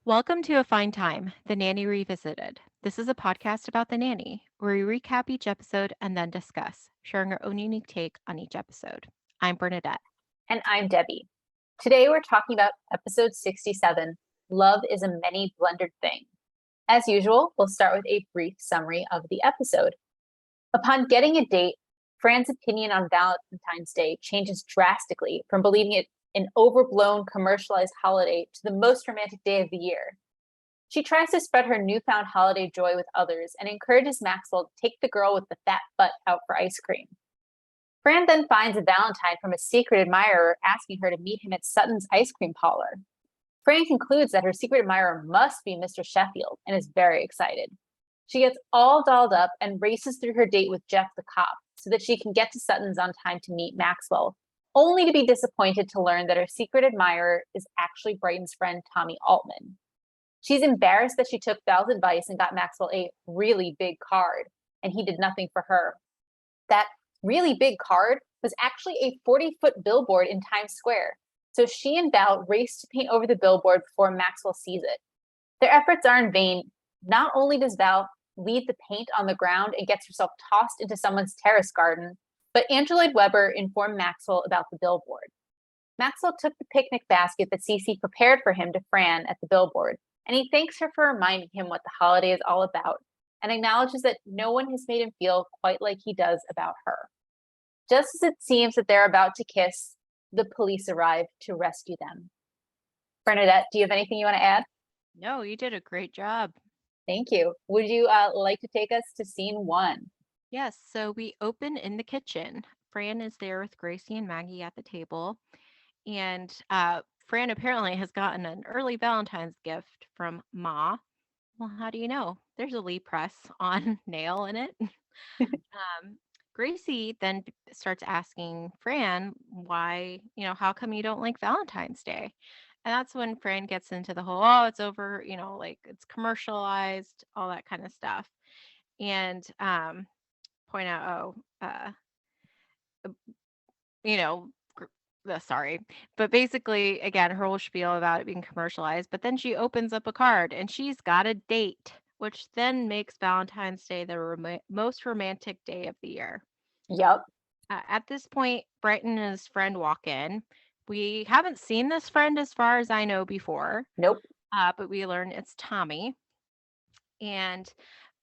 Welcome to A Fine Time, The Nanny Revisited. This is a podcast about The Nanny, where we recap each episode and then discuss, sharing our own unique take on each episode. I'm Bernadette. And I'm Debbie. Today we're talking about episode 67, Love is a Many Blundered Thing. As usual, we'll start with a brief summary of the episode. Upon getting a date, Fran's opinion on Valentine's Day changes drastically from believing it an overblown commercialized holiday to the most romantic day of the year. She tries to spread her newfound holiday joy with others and encourages Maxwell to take the girl with the fat butt out for ice cream. Fran then finds a Valentine from a secret admirer asking her to meet him at Sutton's ice cream parlor. Fran concludes that her secret admirer must be Mr. Sheffield and is very excited. She gets all dolled up and races through her date with Jeff the cop so that she can get to Sutton's on time to meet Maxwell, only to be disappointed to learn that her secret admirer is actually Brighton's friend Tommy Altman. She's embarrassed that she took Val's advice and got Maxwell a really big card, and he did nothing for her. That really big card was actually a 40-foot billboard in Times Square. So she and Val race to paint over the billboard before Maxwell sees it. Their efforts are in vain. Not only does Val leave the paint on the ground and gets herself tossed into someone's terrace garden, but Angela Weber informed Maxwell about the billboard. Maxwell took the picnic basket that Cece prepared for him to Fran at the billboard, and he thanks her for reminding him what the holiday is all about and acknowledges that no one has made him feel quite like he does about her. Just as it seems that they're about to kiss, the police arrive to rescue them. Bernadette, do you have anything you want to add? No, you did a great job. Thank you. Would you like to take us to scene one? Yes, so we open in the kitchen. Fran is there with Gracie and Maggie at the table. And Fran apparently has gotten an early Valentine's gift from Ma. Well, how do you know? There's a Lee press on nail in it. Gracie then starts asking Fran why, how come you don't like Valentine's Day? And that's when Fran gets into the whole, oh, it's over, like it's commercialized, all that kind of stuff. And point out, you know, sorry. But basically, again, her whole spiel about it being commercialized. But then she opens up a card and she's got a date, which then makes Valentine's Day the most romantic day of the year. Yep. At this point, Brighton and his friend walk in. We haven't seen this friend as far as I know before. Nope. But we learn it's Tommy. And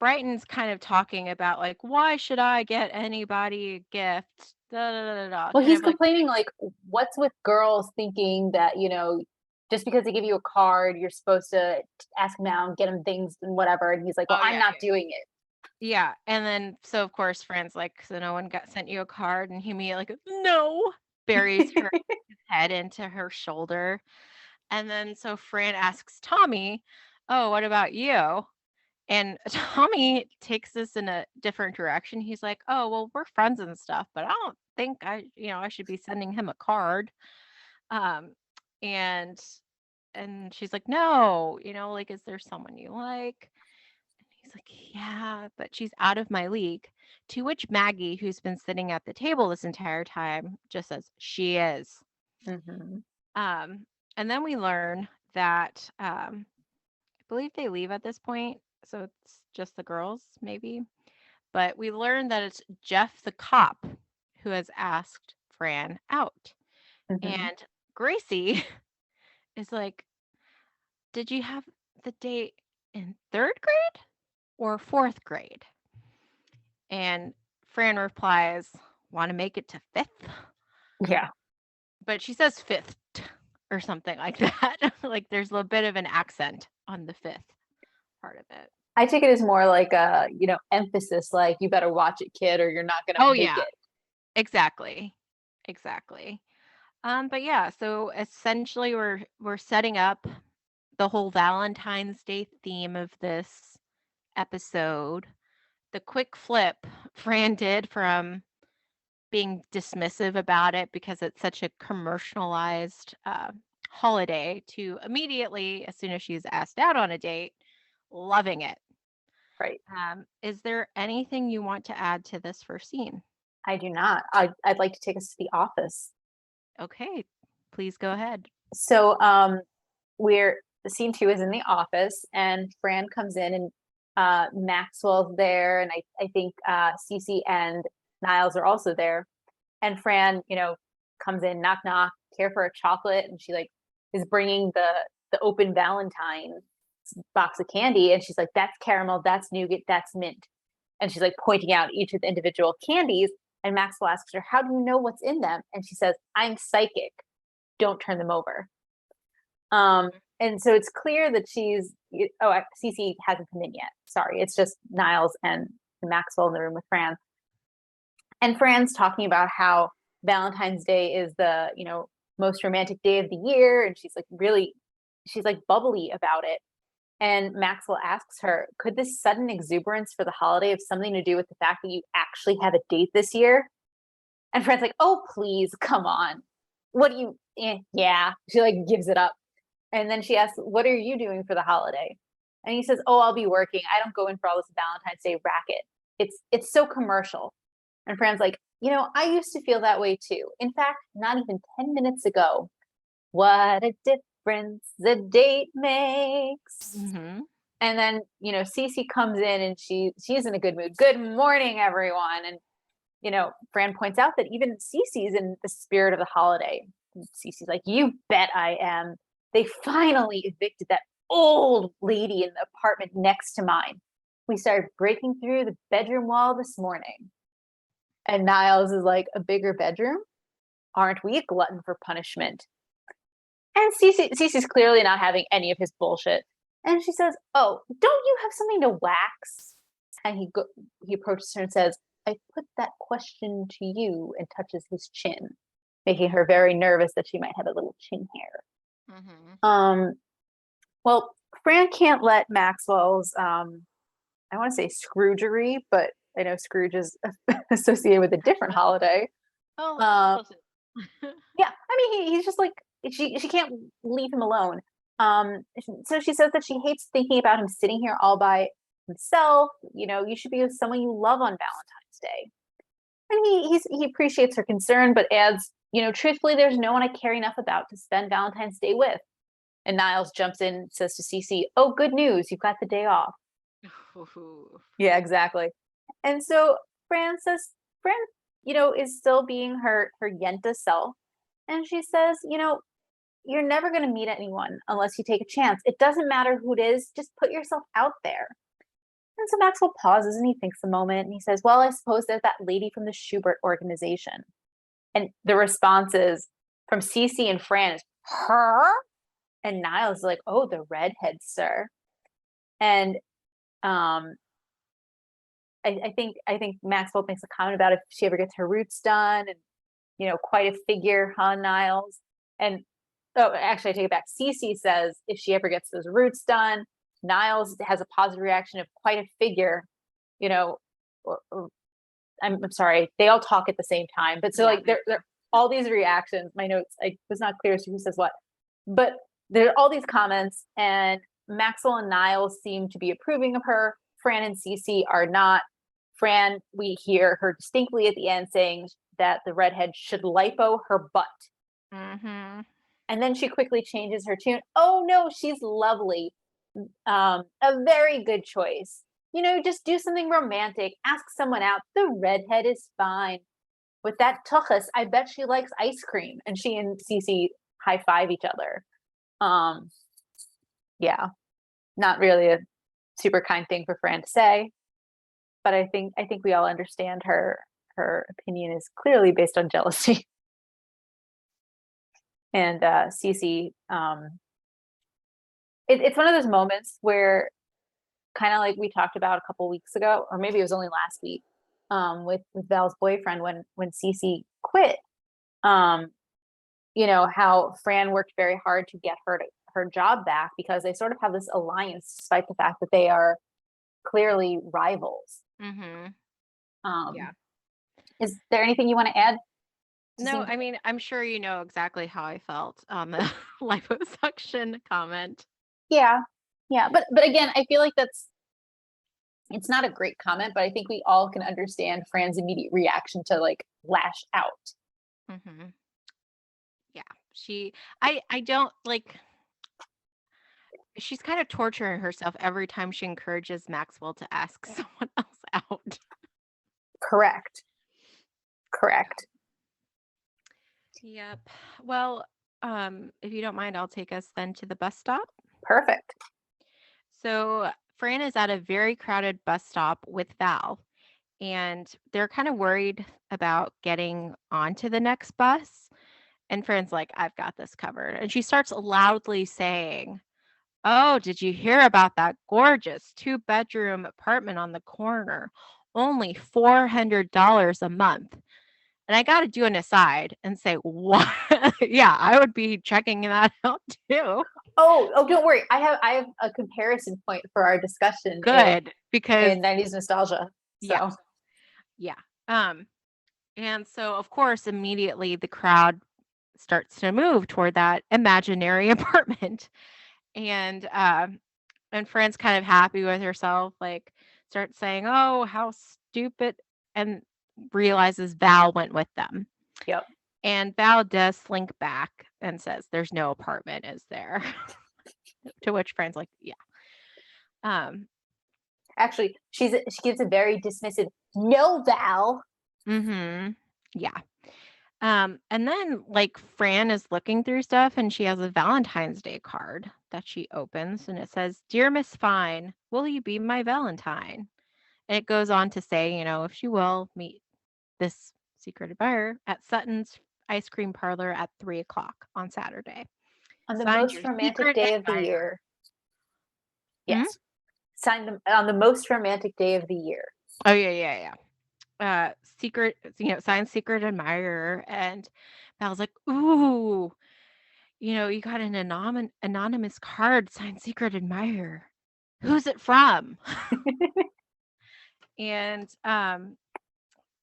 Brighton's kind of talking about like, why should I get anybody a gift? Da, da, da, da, Well, kind he's of like, complaining like, what's with girls thinking that, just because they give you a card, you're supposed to ask them out and get them things and whatever. And he's like, well, oh, I'm not doing it. yeah. And then, so of course, Fran's like, so no one sent you a card. And he immediately like, no, buries his head into her shoulder. And then, so Fran asks Tommy, oh, what about you? And Tommy takes this in a different direction. He's like, oh, well, we're friends and stuff, but I don't think I should be sending him a card. Um, and she's like, no, like, is there someone you like? And he's like, yeah, but she's out of my league. To which Maggie, who's been sitting at the table this entire time, just says, she is. Mm-hmm. And then we learn that I believe they leave at this point. So it's just the girls, maybe. But we learn that it's Jeff the cop who has asked Fran out. Mm-hmm. And Gracie is like, did you have the date in third grade or fourth grade? And Fran replies, want to make it to fifth? Yeah. But she says fifth or something like that. Like there's a bit of an accent on the fifth part of it. I take it as more like a, emphasis, like you better watch it, kid, or you're not going to make it. Exactly. But yeah, so essentially we're setting up the whole Valentine's Day theme of this episode. The quick flip Fran did from being dismissive about it because it's such a commercialized holiday to immediately, as soon as she's asked out on a date, loving it. Right. Is there anything you want to add to this first scene? I do not. I'd like to take us to the office. Okay, please go ahead. So we're the scene 2 is in the office, and Fran comes in, and Maxwell's there, and I think Cece and Niles are also there. And Fran, comes in, knock knock, care for a chocolate, and she like is bringing the open Valentine box of candy, and she's like, "That's caramel, that's nougat, that's mint," and she's like pointing out each of the individual candies. And Maxwell asks her, "How do you know what's in them?" And she says, "I'm psychic. Don't turn them over." And so it's clear that Cece hasn't come in yet. Sorry, it's just Niles and Maxwell in the room with Fran. And Fran's talking about how Valentine's Day is the, most romantic day of the year. And she's like bubbly about it. And Maxwell asks her, could this sudden exuberance for the holiday have something to do with the fact that you actually have a date this year? And Fran's like, oh, please, come on. What do you, yeah. She like gives it up. And then she asks, what are you doing for the holiday? And he says, oh, I'll be working. I don't go in for all this Valentine's Day racket. It's so commercial. And Fran's like, I used to feel that way too. In fact, not even 10 minutes ago. What a difference the date makes. Mm-hmm. And then, Cece comes in, and she's in a good mood. Good morning, everyone. And, Fran points out that even Cece's in the spirit of the holiday. And Cece's like, you bet I am. They finally evicted that old lady in the apartment next to mine. We started breaking through the bedroom wall this morning. And Niles is like, a bigger bedroom? Aren't we a glutton for punishment? And Cece's clearly not having any of his bullshit. And she says, oh, don't you have something to wax? And he approaches her and says, I put that question to you, and touches his chin, making her very nervous that she might have a little chin hair. Mm-hmm. Well, Fran can't let Maxwell's, I want to say Scroogery, but I know Scrooge is associated with a different holiday. Oh, Yeah, I mean, he's just like, she can't leave him alone. So she says that she hates thinking about him sitting here all by himself. You should be with someone you love on Valentine's Day. And he appreciates her concern, but adds, truthfully, there's no one I care enough about to spend Valentine's Day with. And Niles jumps in and says to Cece, oh, good news, you've got the day off. Yeah, exactly. And so Fran, is still being her Yenta self. And she says, you're never going to meet anyone unless you take a chance. It doesn't matter who it is. Just put yourself out there. And so Maxwell pauses, and he thinks a moment, and he says, well, I suppose there's that lady from the Schubert organization. And the response is from Cece and Fran is, her? And Niles is like, oh, the redhead, sir. And I think Maxwell makes a comment about if she ever gets her roots done, and quite a figure, huh, Niles? And actually, I take it back. Cece says if she ever gets those roots done, Niles has a positive reaction of quite a figure. I'm sorry, they all talk at the same time, but so like there all these reactions. My notes, I was not clear as to who says what, but there are all these comments, and Maxwell and Niles seem to be approving of her. Fran and Cece are not. Fran, we hear her distinctly at the end saying that the redhead should lipo her butt. Mm-hmm. And then she quickly changes her tune. Oh no, she's lovely. A very good choice. Just do something romantic. Ask someone out. The redhead is fine. With that tuchus, I bet she likes ice cream. And she and Cece high five each other. Yeah, not really a super kind thing for Fran to say, but I think we all understand her opinion is clearly based on jealousy. And Cece, it's one of those moments where, kind of like we talked about a couple weeks ago, or maybe it was only last week, with Val's boyfriend, when Cece quit. How Fran worked very hard to get her job back, because they sort of have this alliance, despite the fact that they are clearly rivals. Mm-hmm. Yeah. Is there anything you want to add? No, I mean, I'm sure you know exactly how I felt on the liposuction comment. Yeah. But again, I feel like it's not a great comment, but I think we all can understand Fran's immediate reaction to like lash out. Mm-hmm. Yeah. I don't like, she's kind of torturing herself every time she encourages Maxwell to ask someone else out. Correct. Yep. Well, if you don't mind, I'll take us then to the bus stop. Perfect. So Fran is at a very crowded bus stop with Val, and they're kind of worried about getting onto the next bus. And Fran's like, I've got this covered. And she starts loudly saying, "Oh, did you hear about that gorgeous 2-bedroom apartment on the corner? Only $400 a month." And I got to do an aside and say, what? Yeah, I would be checking that out too. Oh, don't worry. I have a comparison point for our discussion Good, because in 90s nostalgia. So yeah. And so of course immediately the crowd starts to move toward that imaginary apartment. And Fran's kind of happy with herself, like starts saying, "Oh, how stupid," and realizes Val went with them. yep. And Val does slink back and says, "There's no apartment, is there?" To which Fran's like, "Yeah." Actually, she gives a very dismissive no, Val. Yeah. And then like Fran is looking through stuff and she has a Valentine's Day card that she opens and it says, "Dear Miss Fine, will you be my Valentine?" And it goes on to say, if she will, meet this secret admirer at Sutton's ice cream parlor at 3:00 on Saturday. On the Signed, your most romantic secret day of the admirer. year. Yes. Signed them on the most romantic day of the year. Oh yeah. Secret, signed secret admirer. And Val's like, "Ooh, you got an anonymous card signed secret admirer. Who's it from?"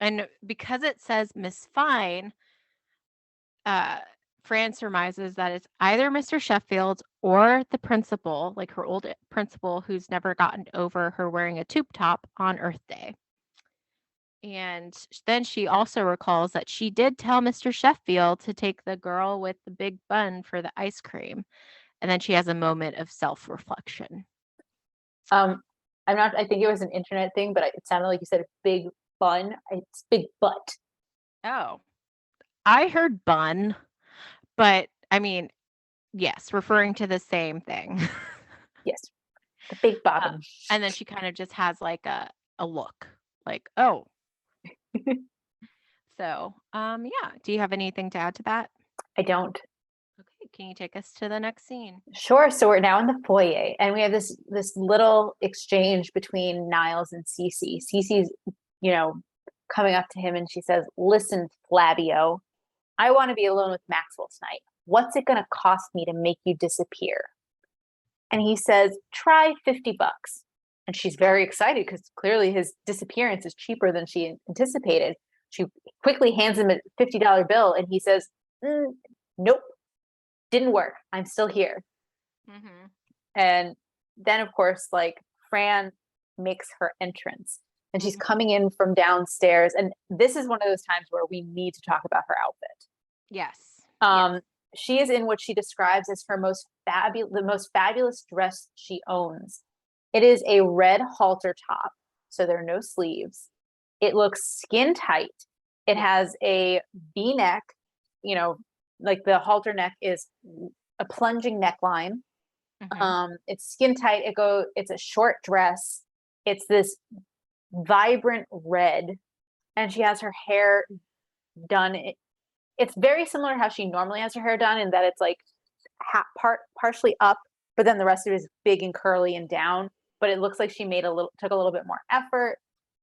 And because it says Miss Fine, Fran surmises that it's either Mr. Sheffield or the principal, like her old principal, who's never gotten over her wearing a tube top on Earth Day. And then she also recalls that she did tell Mr. Sheffield to take the girl with the big bun for the ice cream. And then she has a moment of self-reflection. I think it was an internet thing, but it sounded like you said big bun. It's big butt. Oh, I heard bun, but I mean, yes, referring to the same thing. Yes. The big bottom. And then she kind of just has like a look like, oh. So, yeah. Do you have anything to add to that? I don't. Okay, can you take us to the next scene? Sure. So we're now in the foyer, and we have this little exchange between Niles and Cece. Cece's, coming up to him, and she says, "Listen, Flavio, I want to be alone with Maxwell tonight. What's it going to cost me to make you disappear?" And he says, "Try $50." And she's very excited because clearly his disappearance is cheaper than she anticipated. She quickly hands him a $50 bill, and he says, "Nope. Didn't work. I'm still here." Mm-hmm. And then, of course, like Fran makes her entrance and she's coming in from downstairs. And this is one of those times where we need to talk about her outfit. Yes. She is in what she describes as her the most fabulous dress she owns. It is a red halter top, so there are no sleeves. It looks skin tight. It has a V-neck, like the halter neck is a plunging neckline. It's skin tight. It's a short dress. It's this vibrant red, and she has her hair done. It's very similar to how she normally has her hair done, in that it's like partially up, but then the rest of it is big and curly and down. But it looks like she took a little bit more effort.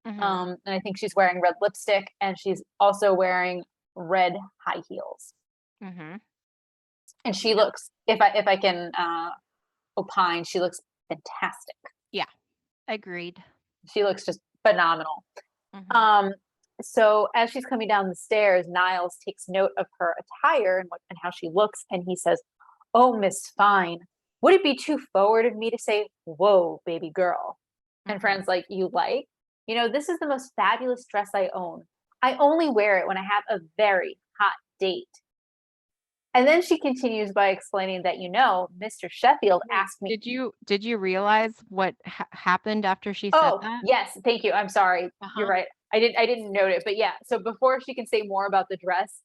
And I think she's wearing red lipstick, and she's also wearing red high heels. And she looks, if I can opine, she looks fantastic. Yeah, agreed. She looks just phenomenal. So as she's coming down the stairs, Niles takes note of her attire and how she looks, and he says, "Oh, Miss Fine, would it be too forward of me to say, 'Whoa, baby girl'?" And Fran's like, "You like? This is the most fabulous dress I own. I only wear it when I have a very hot date." And then she continues by explaining that, Mr. Sheffield Wait, asked me. did you realize what happened after she said Oh, that? yes, thank you. I'm sorry. You're Uh-huh. right. I didn't note it, but yeah. So before she can say more about the dress,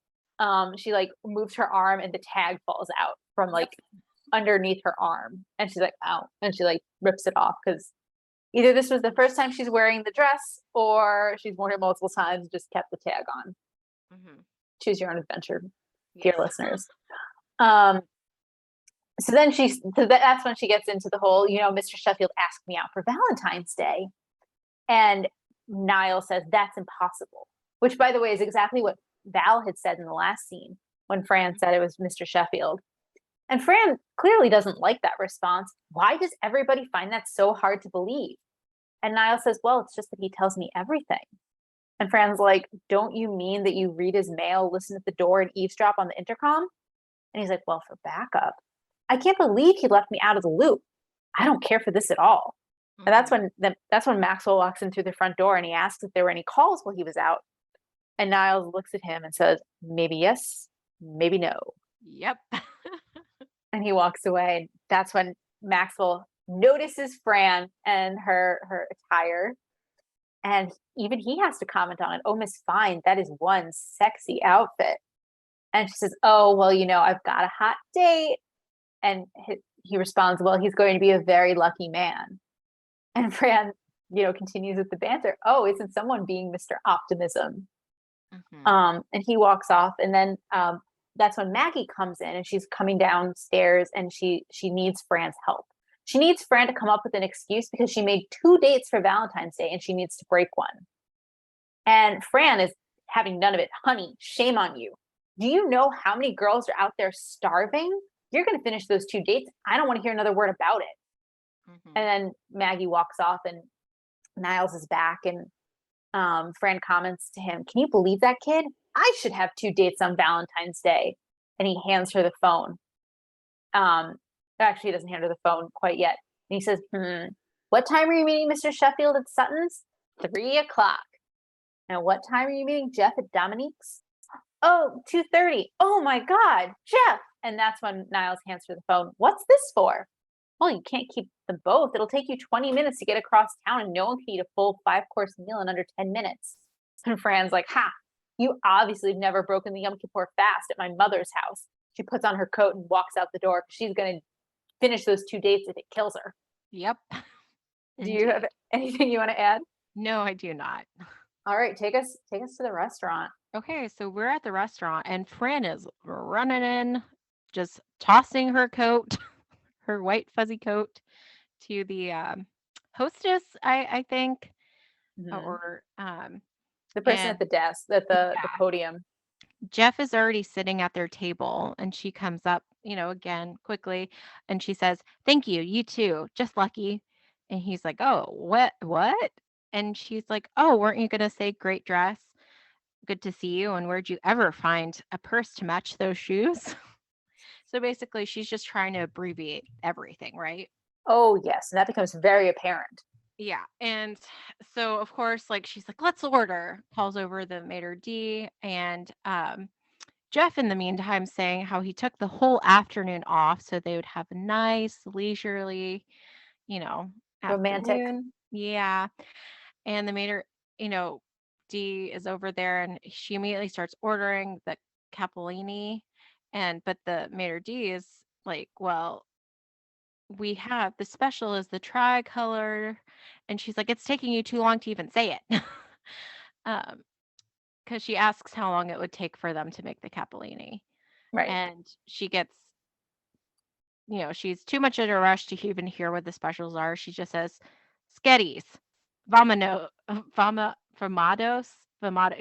she like moves her arm and the tag falls out from Yep. like underneath her arm, and she's like, "Ow!" And she like rips it off because either this was the first time she's wearing the dress, or she's worn it multiple times and just kept the tag on. Hmm. Choose your own adventure, dear Yes. listeners. Um, that's when she gets into the whole, Mr. Sheffield asked me out for Valentine's Day. And Niall says, that's impossible, which, by the way, is exactly what Val had said in the last scene when Fran said it was Mr. Sheffield. And Fran clearly doesn't like that response. Why does everybody find that so hard to believe? And Niall says, well, it's just that he tells me everything. And Fran's like, don't you mean that you read his mail, listen at the door, and eavesdrop on the intercom? And he's like, well, for backup. I can't believe he left me out of the loop. I don't care for this at all. And Hmm. that's when Maxwell walks in through the front door and he asks if there were any calls while he was out. And Niles looks at him and says, maybe yes, maybe no. Yep. And he walks away. That's when Maxwell notices Fran and her attire. And even he has to comment on it. Oh, Miss Fine, that is one sexy outfit. And she says, oh, well, I've got a hot date. And he responds, well, he's going to be a very lucky man. And Fran, continues with the banter. Oh, isn't someone being Mr. Optimism? Hmm. And he walks off. And then that's when Maggie comes in and she's coming downstairs and she needs Fran's help. She needs Fran to come up with an excuse because she made 2 dates for Valentine's Day and she needs to break one. And Fran is having none of it. Honey, shame on you. Do you know how many girls are out there starving? You're going to finish those 2 dates. I don't want to hear another word about it. Hmm. And then Maggie walks off and Niles is back and Fran comments to him, can you believe that kid? I should have 2 dates on Valentine's Day. And he hands her the phone. Actually, he doesn't hand her the phone quite yet. And he says, what time are you meeting Mr. Sheffield at Sutton's? 3:00. Now, what time are you meeting Jeff at Dominique's? Oh, 2:30. Oh my God, Jeff. And that's when Niles hands her the phone. What's this for? Well, you can't keep them both. It'll take you 20 minutes to get across town, and no one can eat a full 5-course meal in under 10 minutes. And Fran's like, ha, you obviously have never broken the Yom Kippur fast at my mother's house. She puts on her coat and walks out the door because she's going to finish those 2 dates if it kills her. Yep. Do you have Indeed. anything you want to add? No, I do not. All right, take us to the restaurant. Okay, so we're at the restaurant and Fran is running in, just tossing her coat, her white fuzzy coat, to the hostess, I think, Mm-hmm. or The person at and the desk, at the yeah, podium. Jeff is already sitting at their table and she comes up, again quickly and she says, "Thank you, you too. Just lucky." And he's like, "Oh, what?" And she's like, "Oh, weren't you gonna say great dress? Good to see you. And where'd you ever find a purse to match those shoes?" So basically, she's just trying to abbreviate everything, right? Oh, yes, and that becomes very apparent. Yeah. And so, of course, like she's like, "Let's order," calls over the maitre d'. And Jeff, in the meantime, saying how he took the whole afternoon off so they would have a nice, leisurely, you know, Romantic. afternoon. Yeah. And the maitre, you know, D is over there and she immediately starts ordering the capellini. But the maitre d is like, well, we have the special is the tricolor. And she's like, it's taking you too long to even say it. um, because she asks how long it would take for them to make the capellini. Right. And she gets, she's too much in a rush to even hear what the specials are. She just says, "Sketties, vamados, vamado."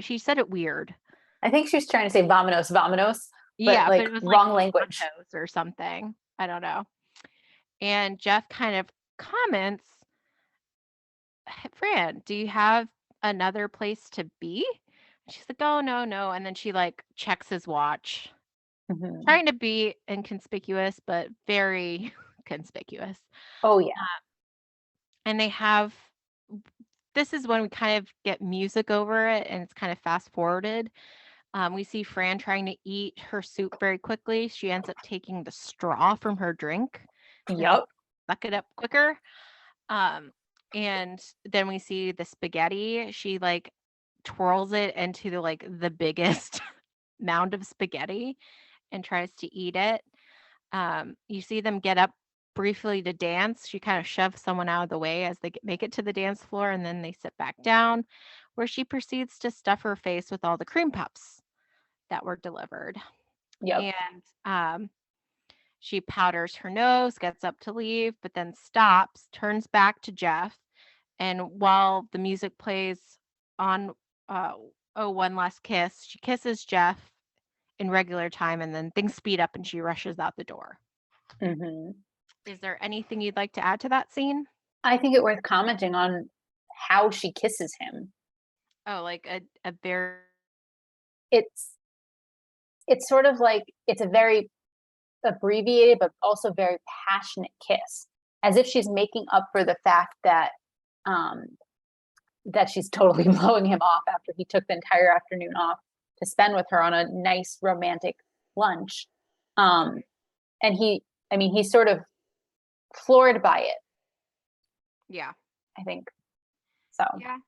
She said it weird. I think she was trying to say vamonos, vamonos, but Yeah, but like it was like wrong language. Toronto's or something. I don't know. And Jeff kind of comments, "Hey, Fran, do you have another place to be?" She's like, "Oh, no, no." And then she like checks his watch, Mhm. trying to be inconspicuous, but very conspicuous. Oh, yeah. And they have this is when we kind of get music over it and it's kind of fast forwarded. We see Fran trying to eat her soup very quickly. She ends up taking the straw from her drink to help Yep. suck it up quicker. Um, and then we see the spaghetti. She like twirls it into the biggest mound of spaghetti and tries to eat it. You see them get up briefly to dance. She kind of shoves someone out of the way as they make it to the dance floor, and then they sit back down, where she proceeds to stuff her face with all the cream puffs that were delivered. Yep. And she powders her nose, gets up to leave, but then stops, turns back to Jeff, and while the music plays on uh, Oh, One Last Kiss, she kisses Jeff in regular time, and then things speed up and she rushes out the door. Hmm. Is there anything you'd like to add to that scene? I think it worth commenting on how she kisses him. Oh, like a very It's it's sort of like it's a very abbreviated but also very passionate kiss, as if she's making up for the fact um that she's totally blowing him off after he took the entire afternoon off to spend with her on a nice romantic lunch. Um, and I mean, he's sort of floored by it, yeah. I think. So, Yeah.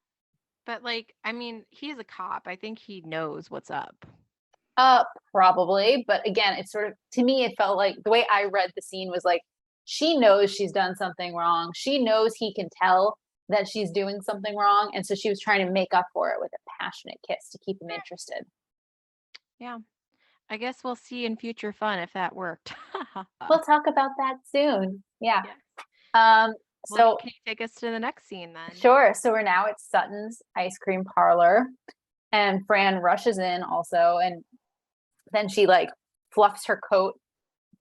But I mean, he's a cop. I think he knows what's up. probably. But again, it's sort of, to me, it felt like the way I read the scene was like, she knows she's done something wrong. She knows he can tell that she's doing something wrong. And so she was trying to make up for it with a passionate kiss to keep him interested. Yeah. I guess we'll see in future fun if that worked. We'll talk about that soon. Yeah. Yeah. Um, Well, so can you take us to the next scene then? sure. So we're now at Sutton's ice cream parlor, and Fran rushes in also, and then she like fluffs her coat.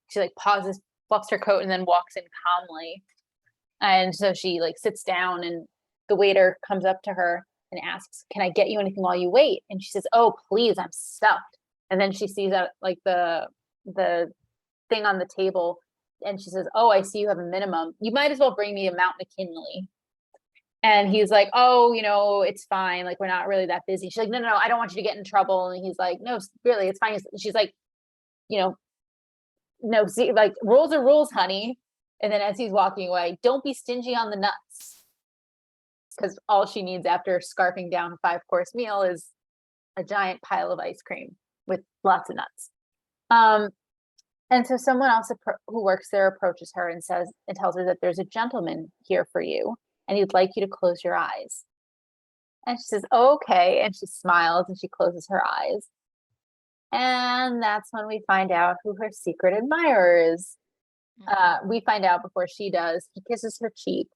She like pauses, fluffs her coat, and then walks in calmly. And so she like sits down, and the waiter comes up to her and asks, "Can I get you anything while you wait?" And she says, "Oh, please, I'm stuffed." And then she sees that like the thing on the table, and she says, "Oh, I see you have a minimum. You might as well bring me a Mount McKinley." And he's like, "Oh, it's fine. Like, we're not really that busy." She's like, "No, no, no, I don't want you to get in trouble." And he's like, "No, really, it's fine." She's like, you know, "No, see, like, rules are rules, honey." And then as he's walking away, "Don't be stingy on the nuts." Because all she needs after scarfing down a 5-course meal is a giant pile of ice cream with lots of nuts. Um, and so someone else who works there approaches her and tells her that there's a gentleman here for you, and he'd like you to close your eyes. And she says, "Okay." And she smiles and she closes her eyes. And that's when we find out who her secret admirer is. We find out before she does. He kisses her cheek,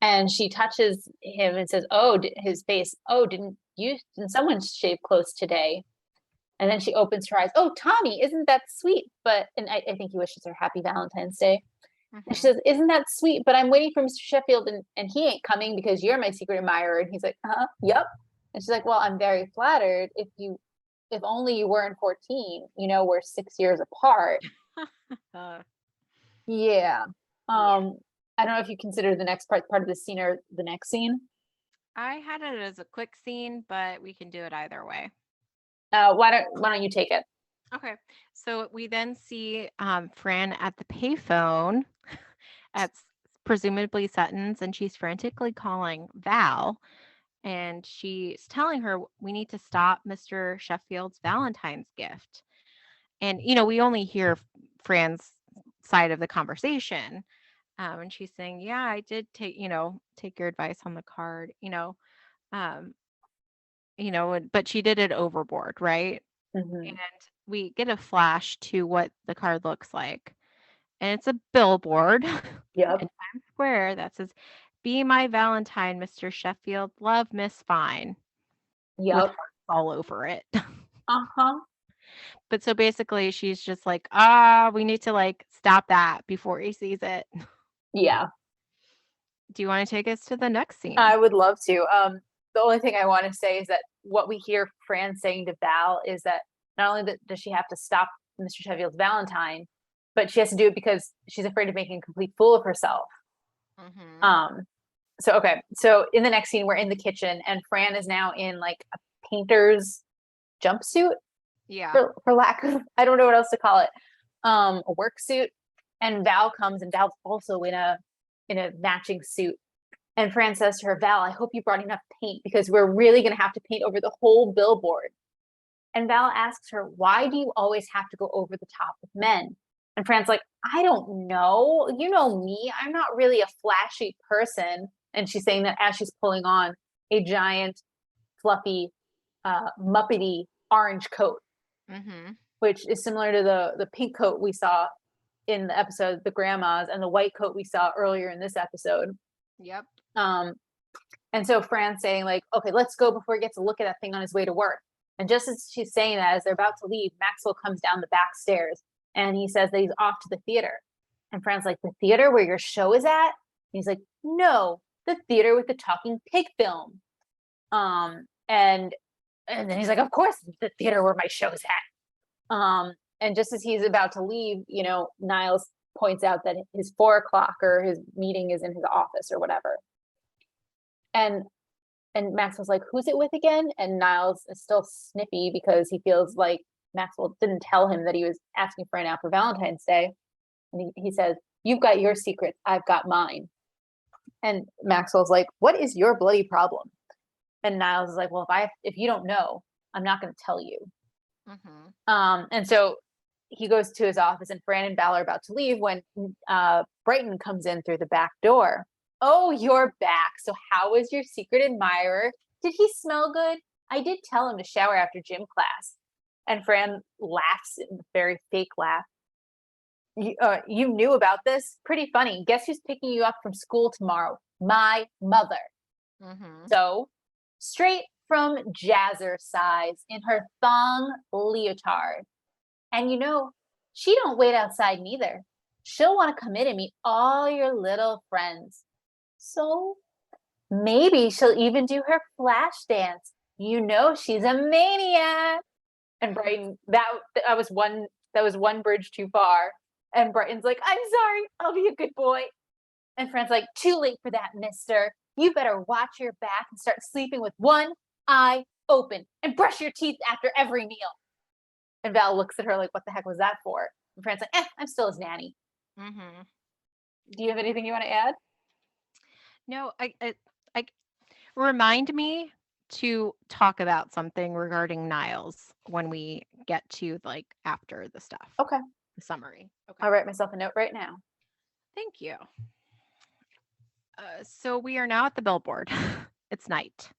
and she touches him and says, "Oh," his face. "Oh, didn't someone shave close today?" And then she opens her eyes. "Oh, Tommy, isn't that sweet?" And I think he wishes her happy Valentine's Day. And she Mm-hmm. says, "Isn't that sweet? But I'm waiting for Mr. Sheffield, and he ain't coming because you're my secret admirer." And he's like, "Yep." And she's like, "Well, I'm very flattered. If only you weren't 14, we're 6 years apart." uh, Yeah. yeah. I don't know if you consider the next part of the scene or the next scene. I had it as a quick scene, but we can do it either way. Why don't you take it? Okay. So we then see Fran at the payphone at presumably Sutton's, and she's frantically calling Val, and she's telling her we need to stop Mr. Sheffield's Valentine's gift. And we only hear Fran's side of the conversation. And she's saying, "Yeah, I did take your advice on the card, um, but she did it overboard, right?" Hmm. And we get a flash to what the card looks like. And it's a billboard in Yep. Times Square that says, "Be my Valentine, Mr. Sheffield. Love, Miss Fine," with Yep. hearts all over it. Uh-huh. But so basically she's just like, we need to stop that before he sees it. Yeah. Do you want to take us to the next scene? I would love to. The only thing I want to say is that what we hear Fran saying to Val is that not only does she have to stop Mr. Sheffield's Valentine, but she has to do it because she's afraid of making a complete fool of herself. Mm-hmm. Um, so in the next scene, we're in the kitchen, and Fran is now in like a painter's jumpsuit. Yeah. for lack of, I don't know what else to call it, a work suit. And Val comes, and Val's also in a matching suit. And Fran says to her, Val, I hope you brought enough paint because we're really going to have to paint over the whole billboard. And Val asks her, why do you always have to go over the top with men? And Fran's like, I don't know. You know me. I'm not really a flashy person. And she's saying that as she's pulling on a giant, fluffy, muppety orange coat, which is similar to the pink coat we saw in the episode, the grandmas, and the white coat we saw earlier in this episode. Yep. And so Fran's saying, like, okay, let's go before he gets a look at that thing on his way to work. And just as she's saying that, as they're about to leave, Maxwell comes down the back stairs and he says that he's off to the theater. And Fran's like, the theater where your show is at? And he's like, no, the theater with the talking pig film. And then he's like, of course, the theater where my show is at. And just as he's about to leave, Niles points out that his 4:00 or his meeting is in his office or whatever. And Maxwell's like, who's it with again? And Niles is still snippy because he feels like Maxwell didn't tell him that he was asking Fran out for Valentine's Day. And he says, you've got your secrets, I've got mine. And Maxwell's like, what is your bloody problem? And Niles is like, well, if you don't know, I'm not going to tell you. And so he goes to his office, and Fran and Val are about to leave when Brighton comes in through the back door. Oh, you're back. So how was your secret admirer? Did he smell good? I did tell him to shower after gym class. And Fran laughs, a very fake laugh. You knew about this? Pretty funny. Guess who's picking you up from school tomorrow? My mother. So straight from Jazzercise in her thong leotard. And she don't wait outside neither. She'll want to come in and meet all your little friends. So maybe she'll even do her flash dance. She's a maniac. And Brighton, that was one bridge too far. And Brighton's like, I'm sorry, I'll be a good boy. And Fran's like, too late for that, mister. You better watch your back and start sleeping with one eye open and brush your teeth after every meal. And Val looks at her like, what the heck was that for? And Fran's like, I'm still his nanny. Do you have anything you want to add? No, I remind me to talk about something regarding Niles when we get to like after the stuff. Okay. The summary. Okay. I'll write myself a note right now. Thank you. So we are now at the billboard. It's night.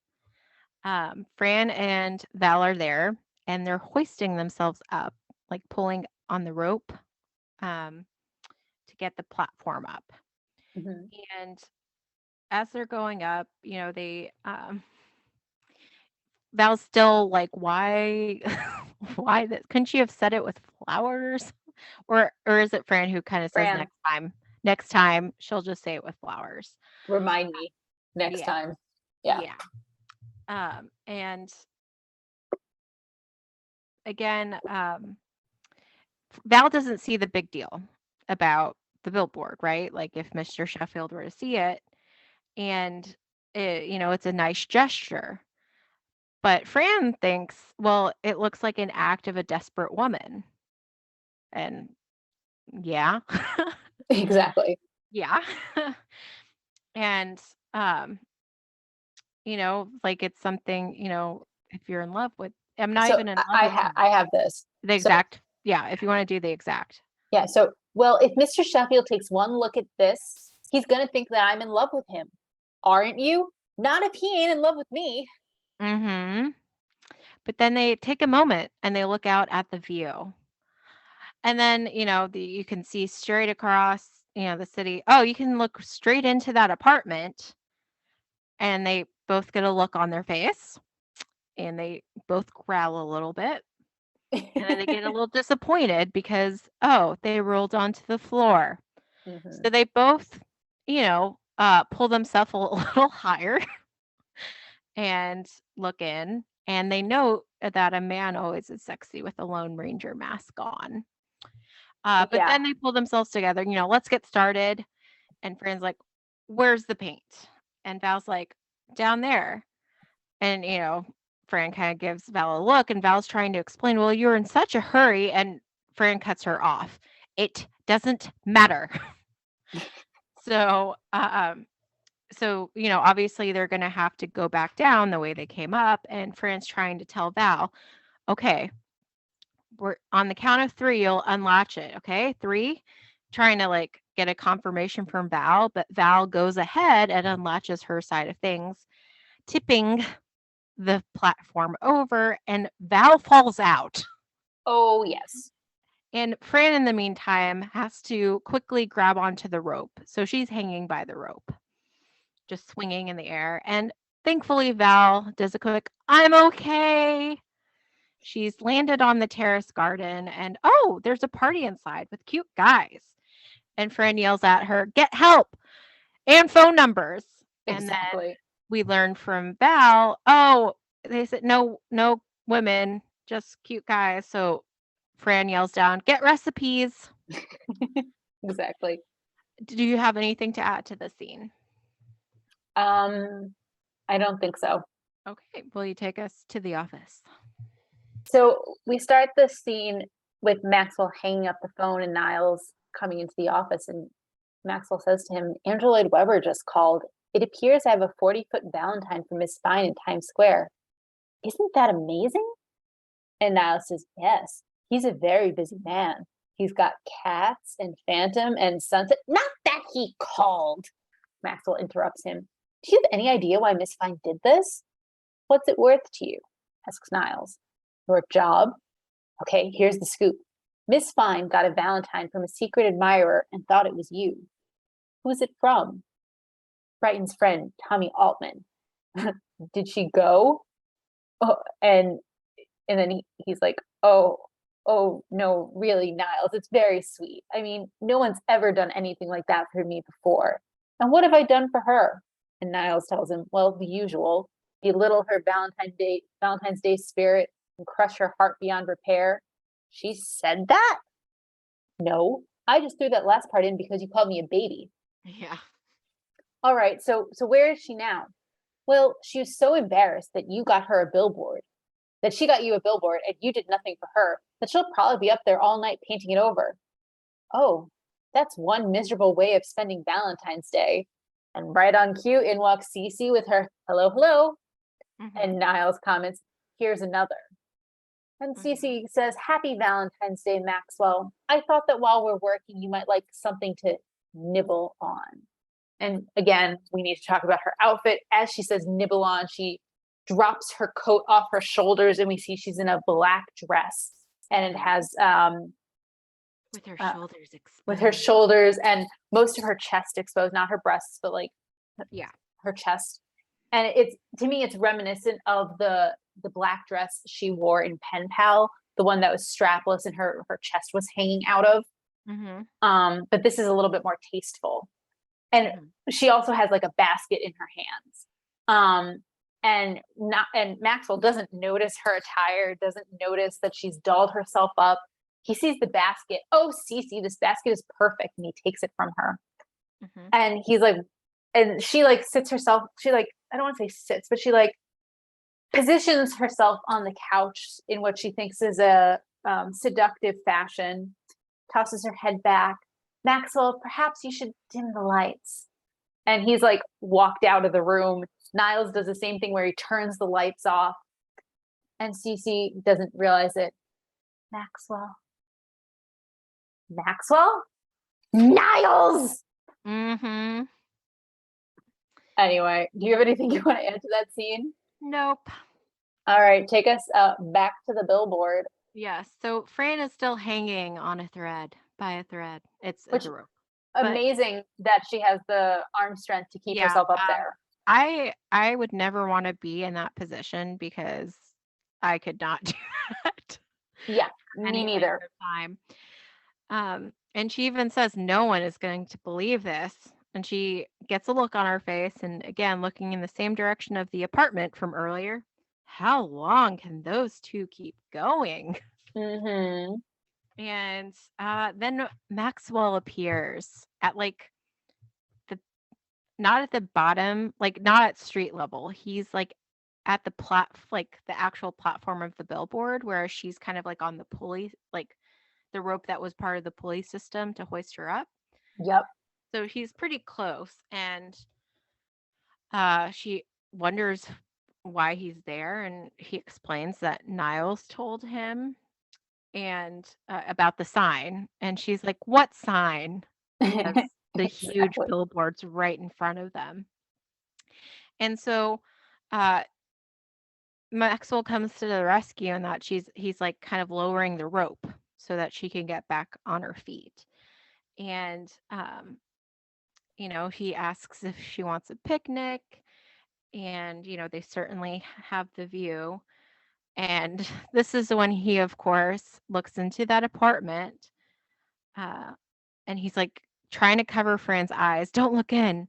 Fran and Val are there, and they're hoisting themselves up, like pulling on the rope to get the platform up. And as they're going up, they Val's still like, why why that? Couldn't you have said it with flowers? Or is it Fran who kind of says next time she'll just say it with flowers? Remind me next time. Yeah. And again, Val doesn't see the big deal about the billboard, right? Like if Mr. Sheffield were to see it, and it's a nice gesture. But Fran thinks, well, it looks like an act of a desperate woman. And yeah. Exactly. Yeah. And like it's something, if you're in love with, I'm not even in love with him. I have this. The exact. Yeah, if you want to do the exact. Yeah, so well, if Mr. Sheffield takes one look at this, he's gonna think that I'm in love with him. Aren't you? Not if he ain't in love with me. But then they take a moment and they look out at the view. And then, you can see straight across, the city. Oh, you can look straight into that apartment. And they both get a look on their face. And they both growl a little bit. And then they get a little disappointed because, they rolled onto the floor. So they both, pull themselves a little higher and look in. And they know that a man always is sexy with a Lone Ranger mask on. But then they pull themselves together, let's get started. And Fran's like, where's the paint? And Val's like, down there. And, Fran kind of gives Val a look, and Val's trying to explain, well, you're in such a hurry, and Fran cuts her off. It doesn't matter. So, obviously they're going to have to go back down the way they came up, and Fran's trying to tell Val, okay, we're on the count of 3, you'll unlatch it, okay? 3, trying to like get a confirmation from Val, but Val goes ahead and unlatches her side of things, tipping the platform over, and Val falls out. Oh, yes. And Fran, in the meantime, has to quickly grab onto the rope. So she's hanging by the rope, just swinging in the air. And thankfully, Val does a quick, I'm okay. She's landed on the terrace garden, and oh, there's a party inside with cute guys. And Fran yells at her, get help and phone numbers. And then Exactly. we learned from Val, oh, they said no women, just cute guys. So Fran yells down, get recipes. Exactly. Do you have anything to add to the scene? I don't think so. Okay, will you take us to the office? So we start the scene with Maxwell hanging up the phone and Niles coming into the office, and Maxwell says to him, Andrew Lloyd Webber just called. It appears I have a 40-foot Valentine for Miss Fine in Times Square. Isn't that amazing? And Niles says, yes, he's a very busy man. He's got cats and Phantom and Sunset. Not that he called, Maxwell interrupts him. Do you have any idea why Miss Fine did this? What's it worth to you? Asks Niles. Your job? Okay, here's the scoop. Miss Fine got a Valentine from a secret admirer and thought it was you. Who's it from? Brighton's friend, Tommy Altman. Did she go? Oh, and then he's like, oh no, really, Niles, it's very sweet. I mean, no one's ever done anything like that for me before. And what have I done for her? And Niles tells him, well, the usual. Belittle her Valentine's Day spirit and crush her heart beyond repair. She said that? No, I just threw that last part in because you called me a baby. Yeah. All right, so where is she now? Well, she was so embarrassed that you got her a billboard, that she got you a billboard and you did nothing for her, that she'll probably be up there all night painting it over. Oh, that's one miserable way of spending Valentine's Day. And right on cue, in walks Cece with her hello, hello. Mm-hmm. And Niles comments, here's another. And Cece says, happy Valentine's Day, Maxwell. I thought that while we're working, you might like something to nibble on. And again, we need to talk about her outfit. As she says nibble on, she drops her coat off her shoulders, and we see she's in a black dress. And it has with her shoulders exposed. With her shoulders and most of her chest exposed, not her breasts, but like her chest. And to me, it's reminiscent of the black dress she wore in Pen Pal, the one that was strapless and her chest was hanging out of. Mm-hmm. But this is a little bit more tasteful. And she also has like a basket in her hands. And Maxwell doesn't notice her attire, doesn't notice that she's dolled herself up. He sees the basket. Oh, Cece, this basket is perfect. And he takes it from her. Mm-hmm. And he's like, and she like sits herself, she like, I don't want to say sits, but she like positions herself on the couch in what she thinks is a seductive fashion, tosses her head back. Maxwell, perhaps you should dim the lights. And he's like walked out of the room. Niles does the same thing where he turns the lights off. And Cece doesn't realize it. Maxwell? Niles! Mm-hmm. Anyway, do you have anything you want to add to that scene? Nope. All right, take us back to the billboard. Yes. So Fran is still hanging on a thread, by a thread. It's a rope. Amazing that she has the arm strength to keep herself up there. I would never want to be in that position because I could not do that. Yeah, me neither. And she even says no one is going to believe this. And she gets a look on her face, and again, looking in the same direction of the apartment from earlier. How long can those two keep going? Mm-hmm. And then Maxwell appears at like not at the bottom, like not at street level. He's like at the like the actual platform of the billboard, whereas she's kind of like on the pulley, like the rope that was part of the pulley system to hoist her up. Yep. So he's pretty close, and she wonders why he's there, and he explains that Niles told him and about the sign, and she's like, "What sign?" Because the huge Exactly. billboard's right in front of them. And so uh Maxwell comes to the rescue, and that he's like kind of lowering the rope so that she can get back on her feet. And he asks if she wants a picnic, and they certainly have the view. And this is when he, of course, looks into that apartment, uh, and he's like trying to cover Fran's eyes. Don't look in.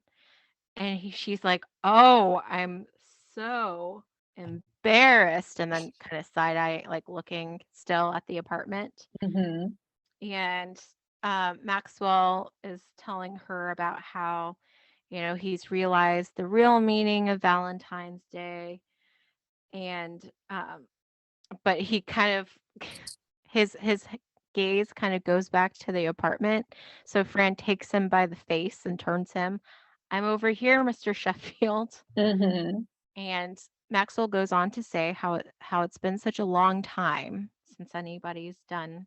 And she's like, "Oh, I'm so embarrassed," and then kind of side eye, like looking still at the apartment. Hmm. And Maxwell is telling her about how, he's realized the real meaning of Valentine's Day, and but he kind of his gaze kind of goes back to the apartment. So Fran takes him by the face and turns him. "I'm over here, Mr. Sheffield." Hmm. And Maxwell goes on to say how it's been such a long time since anybody's done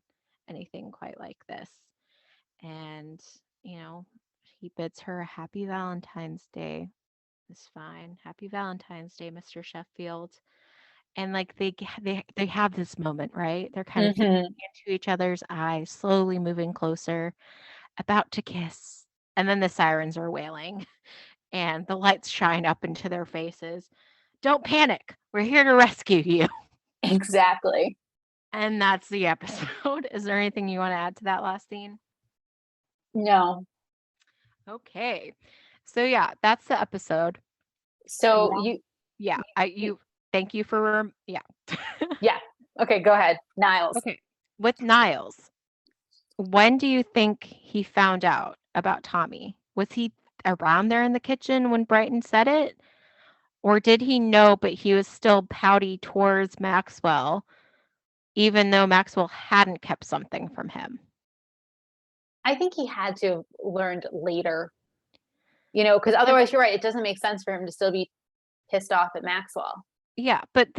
anything quite like this. And, he bids her a happy Valentine's Day. It's fine. Happy Valentine's Day, Mr. Sheffield. And like they have this moment, right? They're kind of peeking Hmm. into each other's eyes, slowly moving closer, about to kiss. And then the sirens are wailing and the lights shine up into their faces. "Don't panic. We're here to rescue you." Exactly. And that's the episode. Is there anything you want to add to that last scene? No. Okay. So yeah, that's the episode. So Now, yeah, you thank you for yeah. yeah. Okay, go ahead. Niles. Okay. With Niles, when do you think he found out about Tommy? Was he around there in the kitchen when Brighton said it? Or did he know, but he was still pouty towards Maxwell, even though Maxwell hadn't kept something from him? I think he had to have learned later, because Because otherwise, you're right. It doesn't make sense for him to still be pissed off at Maxwell. yeah, but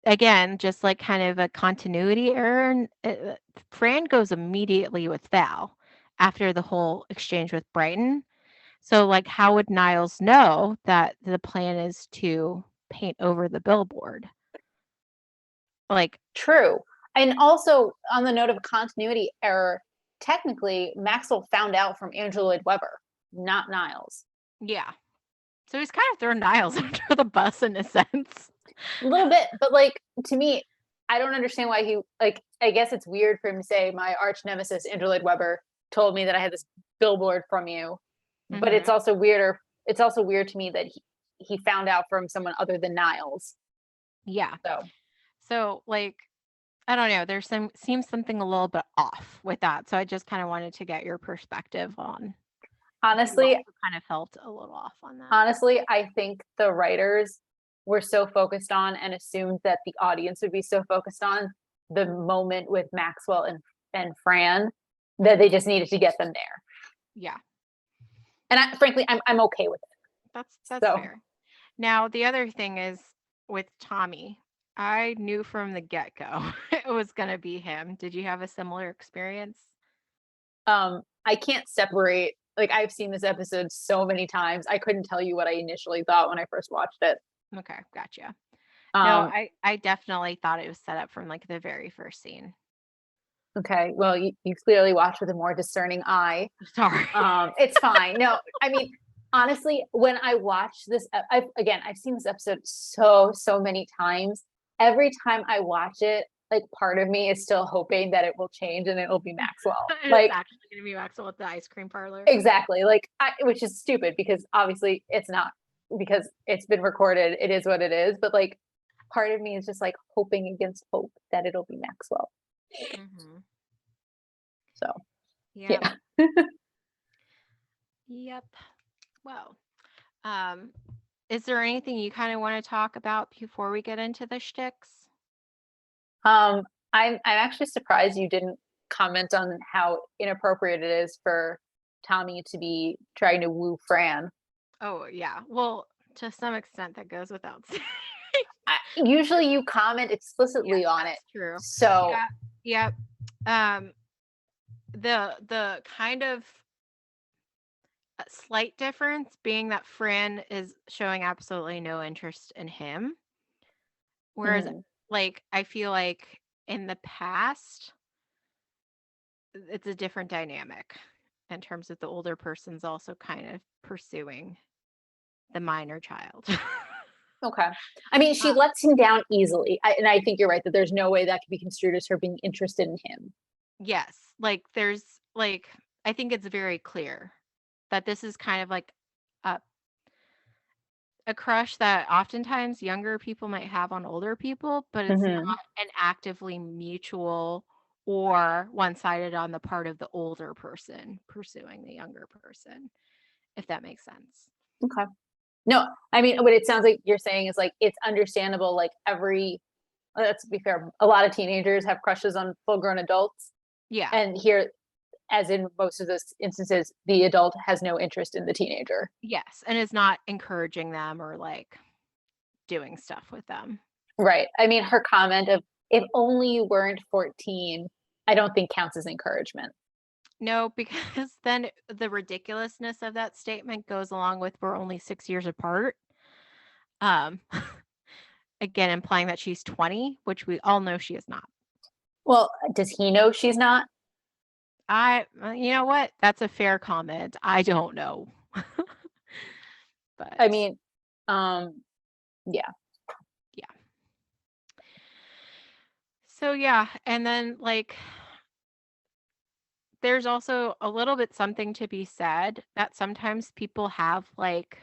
again, just like kind of a continuity error, and Fran goes immediately with Val after the whole exchange with Brighton. So, like, how would Niles know that the plan is to paint over the billboard? Like, True. And also, on the note of continuity error, technically, Maxwell found out from Andrew Lloyd Webber, not Niles. yeah. So he's kind of thrown Niles under the bus in a sense. A little bit, but like to me, I don't understand why he I guess it's weird for him to say my arch nemesis Andrew Lloyd Webber told me that I had this billboard from you. But Hmm. it's also weird to me that he found out from someone other than Niles. Yeah. So So, like, I don't know. There's seems something a little bit off with that. So I just kind of wanted to get your perspective on if you honestly, also kind of felt a little off on that. I think the writers were so focused on and assumed that the audience would be so focused on the moment with Maxwell and Fran that they just needed to get them there. Yeah. And frankly, I'm okay with it. That's So fair. Now, the other thing is with Tommy, I knew from the get-go it was going to be him. Did you have a similar experience? I can't separate. Like I've seen this episode so many times, I couldn't tell you what I initially thought when I first watched it. Okay, gotcha. No, Um, I definitely thought it was set up from like the very first scene. okay, well, you clearly watched with a more discerning eye. Sorry. It's fine. No, I mean, honestly, when I watch this, I've seen this episode so many times. Every time I watch it, like part of me is still hoping that it will change and it will be Maxwell. It's Like actually going to be Maxwell at the ice cream parlor. exactly, like which is stupid because obviously it's not because it's been recorded. It is what it is. But like, part of me is just like hoping against hope that it'll be Maxwell. Mm-hmm. So Yep. yeah. Yep. Well, um, is there anything you kind of want to talk about before we get into the shticks? I'm actually surprised you didn't comment on how inappropriate it is for Tommy to be trying to woo Fran. Oh, yeah. Well, to some extent, that goes without saying. Usually you comment Yeah, explicitly on it. that's true. So Yeah, yep. The kind of slight difference being that Fran is showing absolutely no interest in him, whereas, mhm, like, I feel like in the past, it's a different dynamic in terms of the older person's also kind of pursuing the minor child. okay. I mean, she Uh, lets him down easily. And I think you're right that there's no way that could be construed as her being interested in him. yes, like there's like I think it's very clear that this is kind of like a a crush that oftentimes younger people might have on older people, but it's Hmm. not an actively mutual or one-sided on the part of the older person pursuing the younger person, if that makes sense. Okay. No, I mean, what it sounds like you're saying is like it's understandable. Like let's be fair, a lot of teenagers have crushes on full-grown adults, Yeah. and here, as in most of those instances, the adult has no interest in the teenager. Yes, and it's not encouraging them or like doing stuff with them. Right. I mean, her comment of "if only you weren't 14," I don't think counts as encouragement. No, because then the ridiculousness of that statement goes along with we're only 6 years apart. Um, again, implying that she's 20, which we all know she is not. Well, does he know she's not? You know what? That's a fair comment. I don't know. I But mean, yeah. yeah. So yeah, and then like there's also a little bit something to be said that sometimes people have like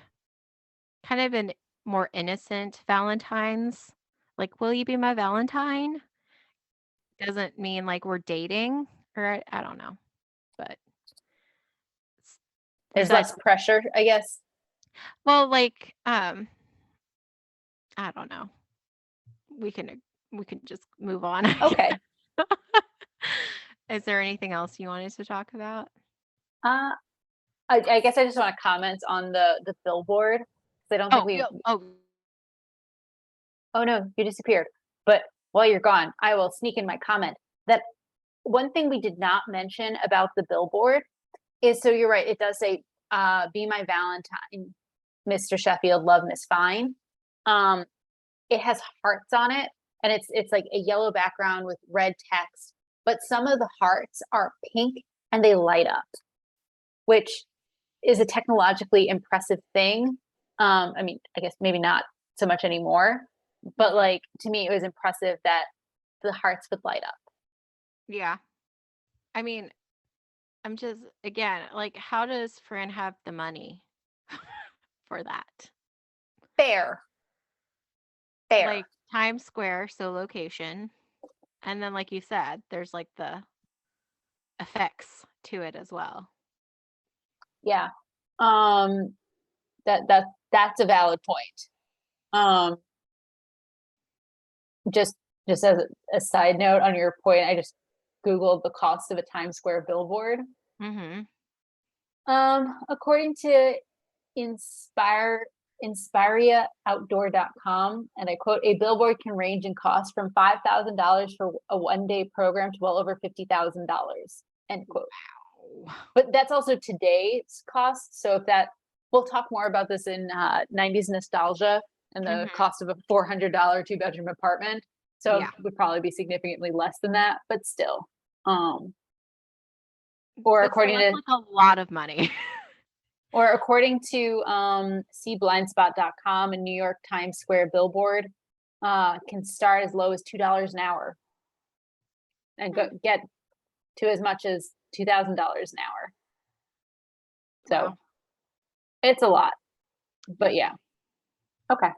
kind of an more innocent Valentine's. Like, will you be my Valentine? Doesn't mean like we're dating or I don't know. But There's besides, less pressure, I guess. well, like I don't know. We can we can just move on. Okay. Is there anything else you wanted to talk about? Uh, I guess I just want to comment on the billboard, 'cause I don't think Oh, we. yeah. Oh, Oh no, you disappeared. But while you're gone, I will sneak in my comment that one thing we did not mention about the billboard is, so you're right, it does say, "Be my Valentine, Mr. Sheffield, love Miss Fine." Um, it has hearts on it, and it's like a yellow background with red text, but some of the hearts are pink and they light up, which is a technologically impressive thing. I mean, I guess maybe not so much anymore, but mhm. like to me, it was impressive that the hearts would light up. Yeah. I mean, I'm just again, like, how does Fran have the money for that? Fair, fair. Like Times Square, so location, and then like you said, there's like the effects to it as well. Yeah. Um, that's a valid point. Um, just just as a side note on your point, I just Googled the cost of a Times Square billboard. Mhm. According to Inspire InspiriaOutdoor.com, and I quote, "A billboard can range in cost from $5,000 for a one-day program to well over $50,000." End quote. Wow. But that's also today's cost. So if that, we'll talk more about this in 90s nostalgia and the Mhm. cost of a $400 two-bedroom apartment. So it Yeah. would probably be significantly less than that, but still. Um, or But still, according that's to like a lot of money. Or according to cblindspot.com, a New York Times Square billboard can start as low as $2 an hour and Hmm. get to as much as $2,000 an hour. So Wow. it's a lot, but yeah. Okay.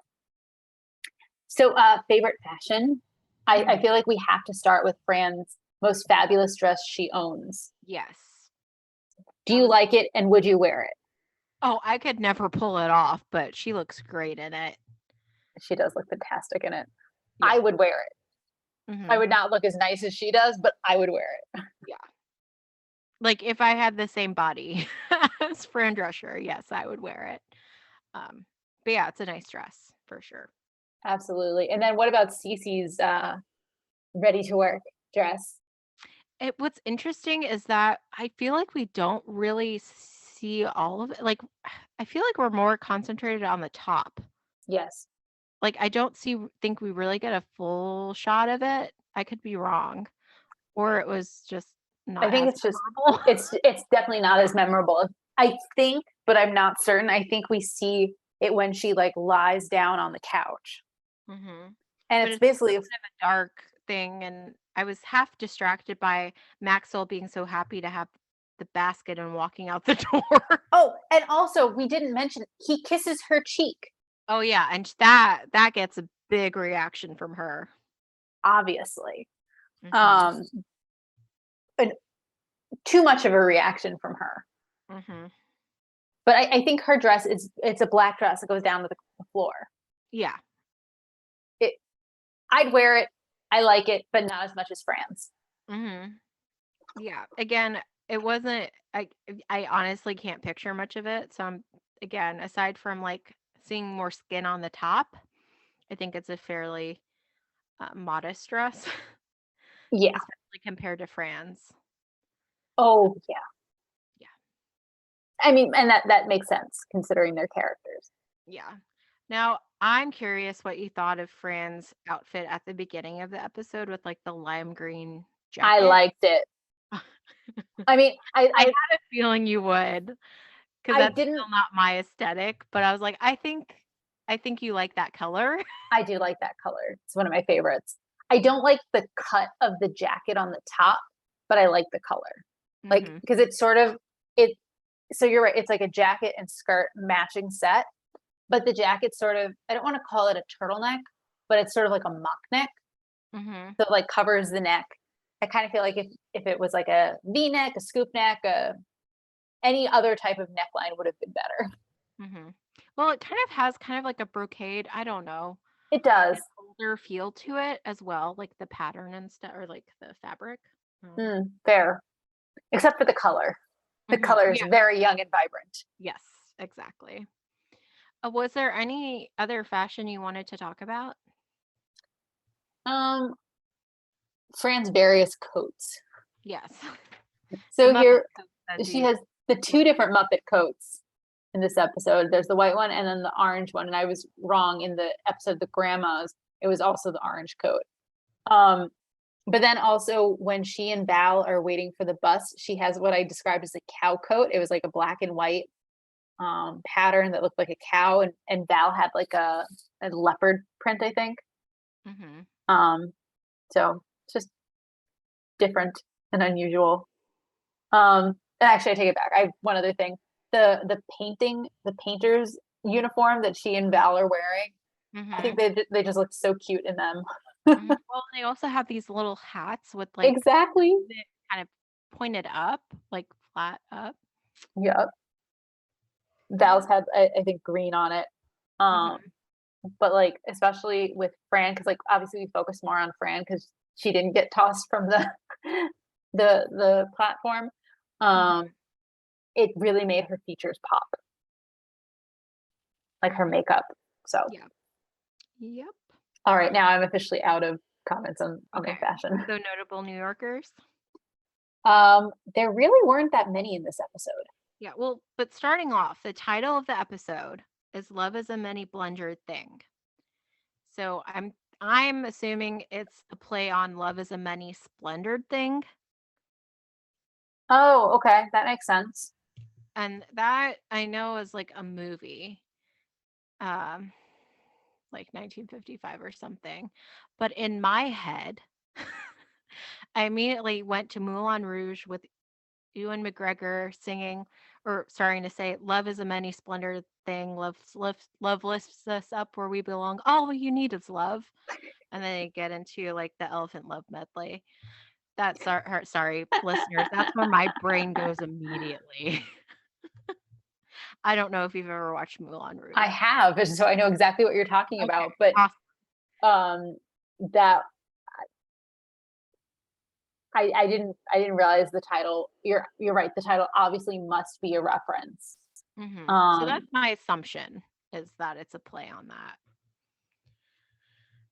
So favorite fashion. I Mhm. feel like we have to start with Fran's most fabulous dress she owns. Yes. Do That you was like it and would you wear it? Oh, I could never pull it off, but she looks great in it. She does look fantastic in it. I Yeah. would wear it. I Mhm. would not look as nice as she does, but I would wear it. Yeah. Like, if I had the same body as Fran Drescher, yes, I would wear it. Um, but yeah, it's a nice dress for sure. Absolutely. And then what about Cece's ready to work dress? What's interesting is that I feel like we don't really see all of it. Like, I feel like we're more concentrated on the top. Yes. Like, I don't think we really get a full shot of it. I could be wrong, or it was just I not think as it's just memorable. it's definitely not as memorable. I think, but I'm not certain. I think we see it when she like lies down on the couch. Mhm. And But it's it's also basically kind of a dark thing, and I was half distracted by Maxwell being so happy to have the basket and walking out the door. oh, and also we didn't mention he kisses her cheek, Oh, yeah, and that gets a big reaction from her. obviously. Mhm. Um and too much of a reaction from her. Mhm. But I think her dress is it's a black dress that goes down to the floor. Yeah. It I'd wear it. I like it, but not as much as Fran's. Mhm. Yeah. Again, it wasn't I honestly can't picture much of it, so I'm again, aside from, like, seeing more skin on the top, I think it's a fairly, modest dress, Yeah. especially compared to Fran's. Oh, yeah. Yeah. I mean, and that makes sense considering their characters. Yeah. Now, I'm curious what you thought of Fran's outfit at the beginning of the episode with, like, the lime green I jacket. liked it. I mean, I had a feeling you would, because I that's didn't still not my aesthetic, but I was like, I think you like that color." I do like that color. It's one of my favorites. I don't like the cut of the jacket on the top, but I like the color. Like Mhm. because it's sort of it so you're right, it's like a jacket and skirt matching set, but the jacket sort of I don't want to call it a turtleneck, but it's sort of like a mock neck. Mhm. So it like covers the neck. I kind of feel like if it was like a V neck, a scoop neck, any other type of neckline would have been better. Mhm. Well, it kind of has kind of like a brocade, I don't know, It does. an older feel to it as well, like the pattern and stuff or like the fabric. Fair. Except for the color. The Mhm. color is Yeah. very young and vibrant. Yes, exactly. Was there any other fashion you wanted to talk about? Um, Fran's various coats. Yes. The So Muppet here coat, as she you has the two like. different Muppet coats in this episode. There's the white one and then the orange one. And I was wrong in the episode The Grandmas. It was also the orange coat. Um, but then also when she and Val are waiting for the bus, she has what I described as a cow coat. It was like a black and white pattern that looked like a cow, and Val had like a leopard print, I think. Mhm. Um, so it's just different and unusual. And actually, I take it back. I have one other thing. The painter's uniform that she and Val are wearing. I think Mhm. they just look so cute in them. Mhm. Well, they also have these little hats with like Exactly. it kind of pointed up, like flat up. Yep. Yeah. Val's had I think green on it. Um, Mhm. but like especially with Fran, because like obviously we focus more on Fran because she didn't get tossed from the the platform. Um, Mhm. it really made her features pop, like her Mhm. makeup. So Yeah. Yep. all right, now I'm officially out of comments on their Okay. fashion. So notable New Yorkers. There really weren't that many in this episode. Yeah. Well, but starting off, the title of the episode is "Love is a Many Blundered Thing." So I'm assuming it's the play on "Love is a Many Splendored Thing," Oh, okay, that makes sense. and that I know is like a movie. Um, like 1955 or something. But in my head, I immediately went to Moulin Rouge with Ewan McGregor singing or starting to say, "Love is a many splendid thing. Love lifts us up where we belong. All you need is love." And then they get into like the Elephant Love medley. That's sorry, listeners. That's where my brain goes immediately. I don't know if you've ever watched Moulin I Rouge. have, and so I know exactly what you're talking Okay, about, but awesome. um that I didn't realize the title. You're right. The title obviously must be a reference. So that's Um, my assumption is that it's a play on that.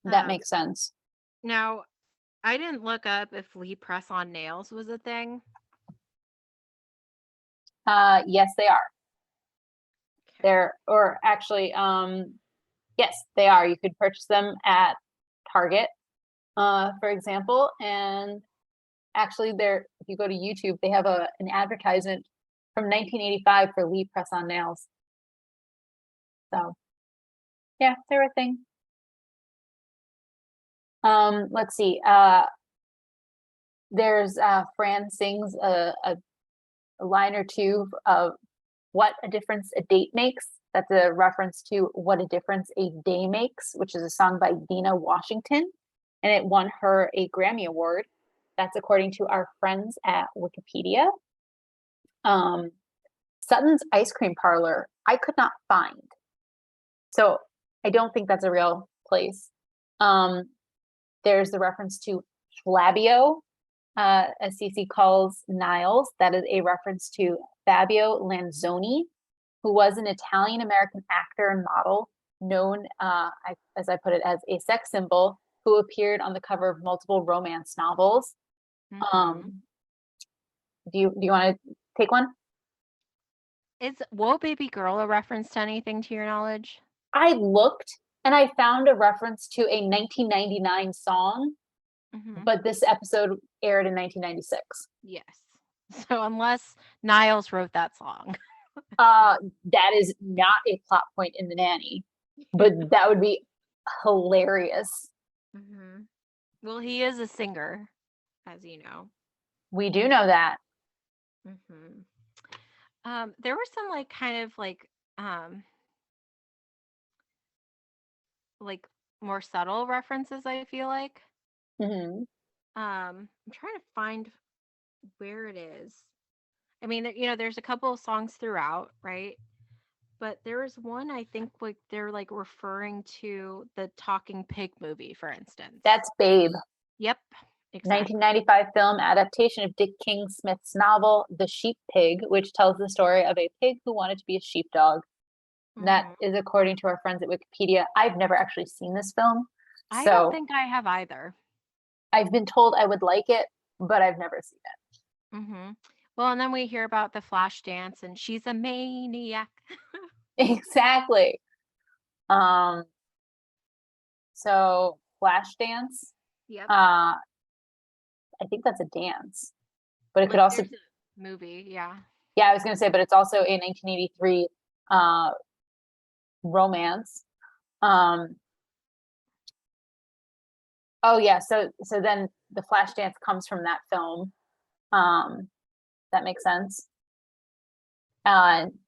that Um, makes sense. Now I didn't look up if Lee press on nails was a thing. Yes, they are. Okay. They're or actually, yes, they are. You could purchase them at Target, for example, and actually, they're if you go to YouTube, they have an advertisement from 1985 for Lee press on nails. So yeah, they're a thing. Let's see. There's Fran sings a line or two of what a difference a date makes. That's a reference to What a Difference a Day Makes, which is a song by Dina Washington, and it won her a Grammy Award. That's according to our friends at Wikipedia. Um, Sutton's Ice Cream Parlor, I could not find. So I don't think that's a real place. Um, there's the reference to Flabio, as Cece calls Niles. That is a reference to Fabio Lanzoni, who was an Italian American actor and model known, as I put it, as a sex symbol who appeared on the cover of multiple romance novels. Mm-hmm. Um, do you want to take one? Is Whoa Baby Girl a reference to anything to your knowledge? I looked and I found a reference to a 1999 song, Mm-hmm. but this episode aired in 1996. Yes. So unless Niles wrote that song. That is not a plot point in the nanny, but that would be hilarious. Mm-hmm. Well, he is a singer, as you know. We do know that. Mm-hmm. There were some like kind of um like more subtle references, I feel like. Hmm. I'm trying to find where it is. I mean, there's a couple of songs throughout, right? But there was one I think like they're like referring to the Talking Pig movie, for instance. That's Babe, Yep, exactly. 1995 film adaptation of Dick King Smith's novel The Sheep Pig, which tells the story of a pig who wanted to be a sheepdog. That Hmm. is according to our friends at Wikipedia. I've never actually seen this film, I don't so think I have either. I've been told I would like it, but I've never seen Hmm. Well, and then we hear about the Flash dance, and she's a maniac. it. Exactly. Um, so Flashdance, Yep. uh, I think that's a dance, but it could Like also, there's a movie, yeah. yeah, I was going to say, but it's also a 1983 uh, romance. Um, oh yeah, so then the Flashdance comes from that film. Um, that makes sense.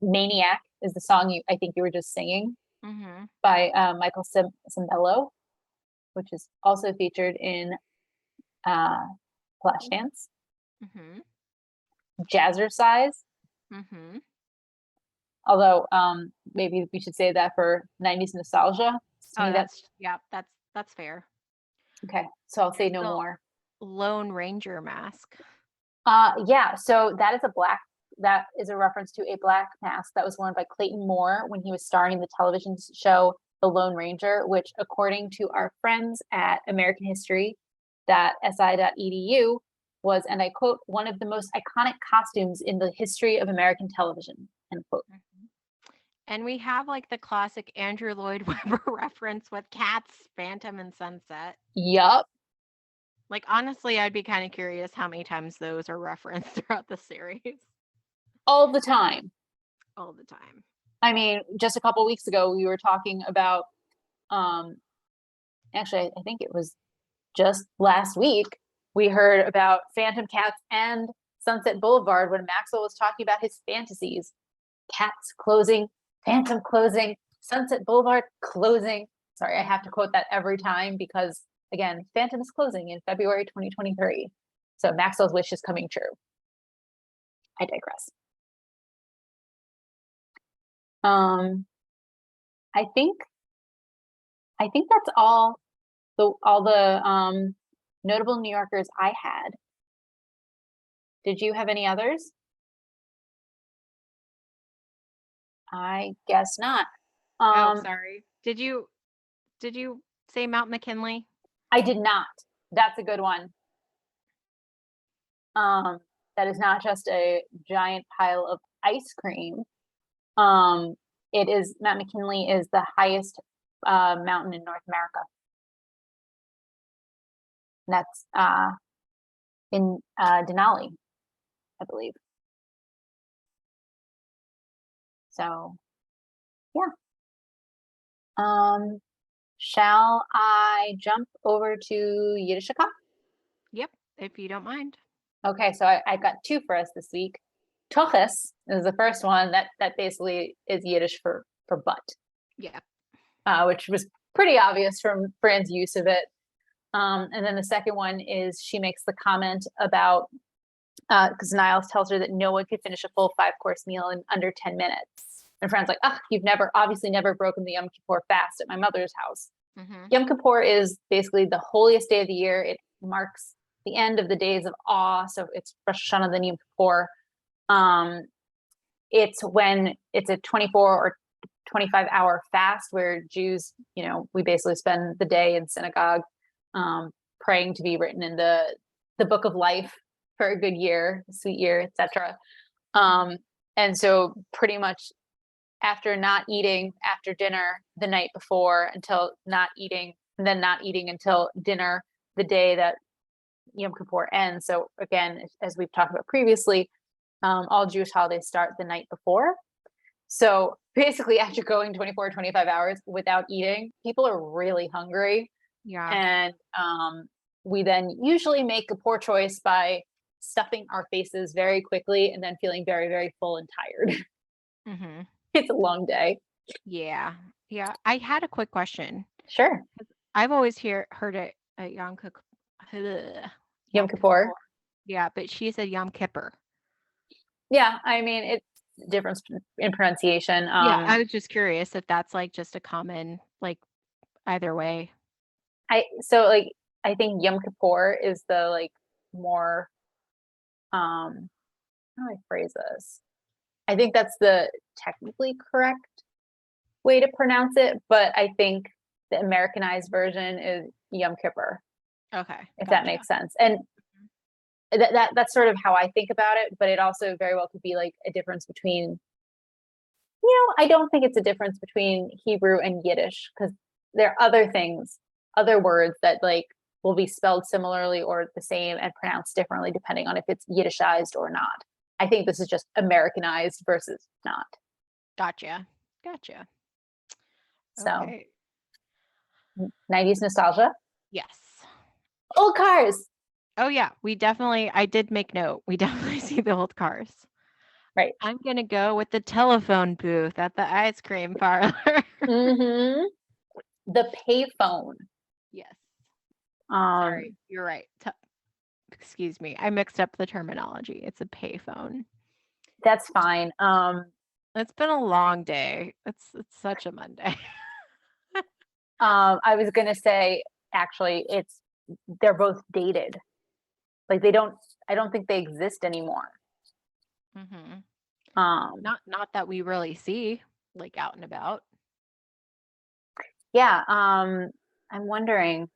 Maniac is the song I think you were just singing Hmm. by Michael Cimbello, which is also featured in uh, Flashdance. Hmm. Jazzercise, Hmm. although maybe we should say that for 90s nostalgia. To Oh, me, that's yeah, that's fair. okay. So I'll say There's no the more. Lone Ranger mask. Yeah, so that is a reference to a black mask that was worn by Clayton Moore when he was starring in the television show The Lone Ranger, which according to our friends at American History si.edu was, and I quote, one of the most iconic costumes in the history of American television, end quote. Mhm. And we have like the classic Andrew Lloyd Webber reference with Cats, Phantom, and Sunset. Yup, Like honestly, I'd be kind of curious how many times those are referenced throughout the series. all the time. All the time. I mean, just a couple weeks ago, we were talking about, um, actually, I think it was just last week, we heard about Phantom Cats and Sunset Boulevard when Maxwell was talking about his fantasies. Cats closing, Phantom closing, Sunset Boulevard closing. Sorry, I have to quote that every time because, again, Phantom is closing in February 2023. So Maxwell's wish is coming true. I digress. Um, I think that's all the notable New Yorkers I had. Did you have any others? I guess not. Oh, Um, sorry. Did you say Mount McKinley? I did not. That's a good one. Um, that is not just a giant pile of ice cream. Um, it is Mount McKinley is the highest mountain in North America. And that's in Denali, I believe. So yeah. Um, shall I jump over to Yiddishaka? Yep, if you don't mind. Okay, so I got two for us this week. Toches is the first one that basically is Yiddish for butt, Yeah. which was pretty obvious from Fran's use of it. And then the second one is she makes the comment about because Niles tells her that no one could finish a full 5-course meal in under 10 minutes. And Fran's like, "Ah, you've obviously never broken the Yom Kippur fast at my mother's house." Mm-hmm. Yom Kippur is basically the holiest day of the year. It marks the end of the days of awe. So it's Rosh Hashanah, then Yom Kippur. It's when it's a 24 or 25-hour fast where Jews, we basically spend the day in synagogue praying to be written in the book of life for a good year, a sweet year, etc. And so pretty much after not eating after dinner the night before until not eating, and then not eating until dinner the day that Yom Kippur ends. So again, as we've talked about previously, all Jewish holidays start the night before. So basically, after going 24 or 25 hours without eating, people are really hungry. Yeah. And we then usually make a poor choice by stuffing our faces very quickly and then feeling very, very full and tired. Mm-hmm. It's a long day. Yeah. Yeah. I had a quick question. Sure. I've always heard it at Yom Kippur. Yom Yom Kippur. Kippur. Yeah, but she said Yom Kippur. Yeah, I mean, it's difference in pronunciation. Yeah, I was just curious if that's like just a common like either way. I think Yom Kippur is the like more how do I phrase this? I think that's the technically correct way to pronounce it, but I think the Americanized version is Yom Kippur, Okay, if that gotcha. makes sense. And that's sort of how I think about it, but it also very well could be like a difference between, I don't think it's a difference between Hebrew and Yiddish because there are other things, other words that like will be spelled similarly or the same and pronounced differently depending on if it's Yiddishized or not. I think this is just Americanized versus not. Gotcha. Gotcha. So Okay. 90s nostalgia. Yes. Old cars. Oh yeah, I did make note. We definitely see the old cars. Right. I'm gonna go with the telephone booth at the ice cream parlor. Mm-hmm. The payphone. Yes. Um, Sorry, you're right. Excuse me. I mixed up the terminology. It's a payphone. that's fine. It's been a long day. It's such a Monday. I was gonna say actually they're both dated. Like I don't think they exist anymore. Mm-hmm. Um, Not that we really see like out and about. yeah, I'm wondering.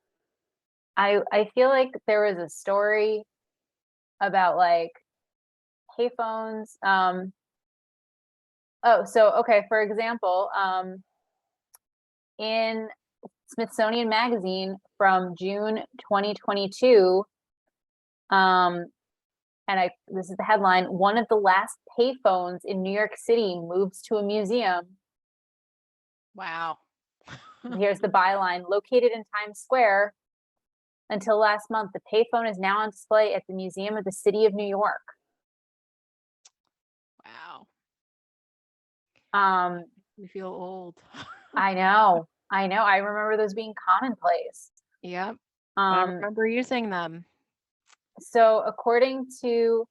I feel like there was a story about like payphones. So okay, for example, in Smithsonian Magazine from June 2022, um, this is the headline: one of the last payphones in New York City moves to a museum. Wow. Here's the byline: located in Times Square until last month, the payphone is now on display at the Museum of the City of New York. Wow. Um, We feel old. I know, I remember those being commonplace. Yep. I Um, remember using them. so according to,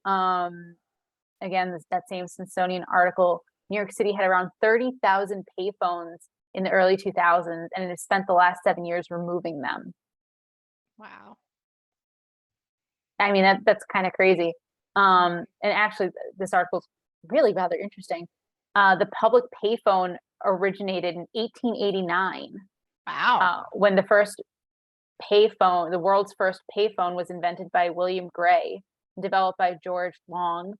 again, that same Smithsonian article, New York City had around 30,000 payphones in the early 2000s, and it has spent the last 7 years removing them. Wow. I mean, that's kind of crazy. And actually, this article is really rather interesting. The public payphone originated in 1889, Wow. when the world's first payphone was invented by William Gray, developed by George Long.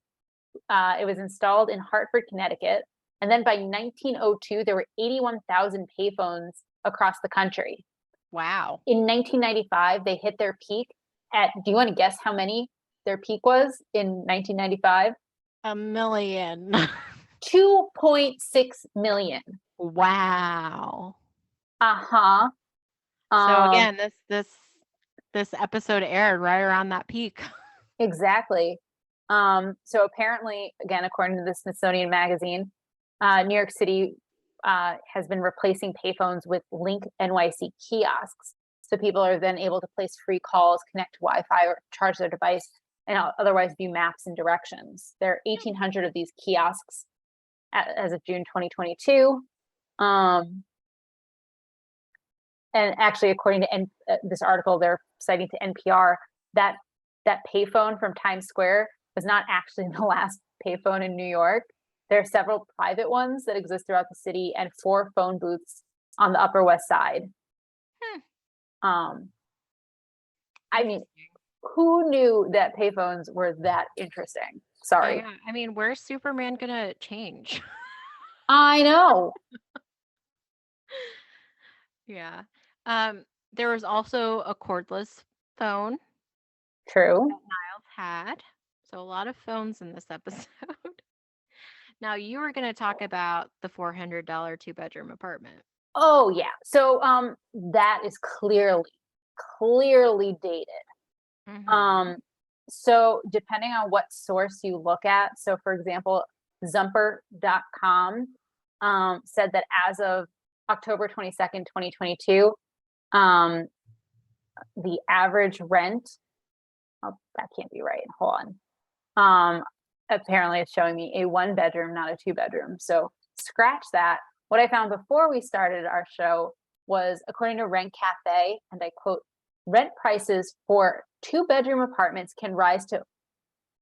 It was installed in Hartford, Connecticut. And then by 1902, there were 81,000 payphones across the country. Wow. In 1995, they hit their peak at, do you want to guess how many their peak was in 1995? 1,000,000. 2.6 million. Wow. Uh-huh. So again, this episode aired right around that peak. Exactly. So apparently, again, according to the Smithsonian Magazine, New York City has been replacing payphones with Link NYC kiosks. So people are then able to place free calls, connect to Wi-Fi, or charge their device, and otherwise view maps and directions. There are 1,800 of these kiosks as of June 2022. And actually, according to this article, they're citing to NPR that payphone from Times Square was not actually the last payphone in New York. There are several private ones that exist throughout the city and 4 phone booths on the Upper West Side. I mean, who knew that payphones were that interesting? Sorry. Yeah. I mean, where's Superman gonna change? I know. Yeah. There was also a cordless phone True. that Niles had. So a lot of phones in this episode. Now you were gonna talk about the $400 2-bedroom apartment. Oh yeah. So that is clearly dated. Mhm. So depending on what source you look at, so for example, Zumper.com said that as of October 22nd, 2022, the average rent, oh, that can't be right. Hold on. Apparently it's showing me a 1-bedroom, not a 2-bedroom. So scratch that. What I found before we started our show was, according to Rent Cafe, and I quote, rent prices for 2-bedroom apartments can rise to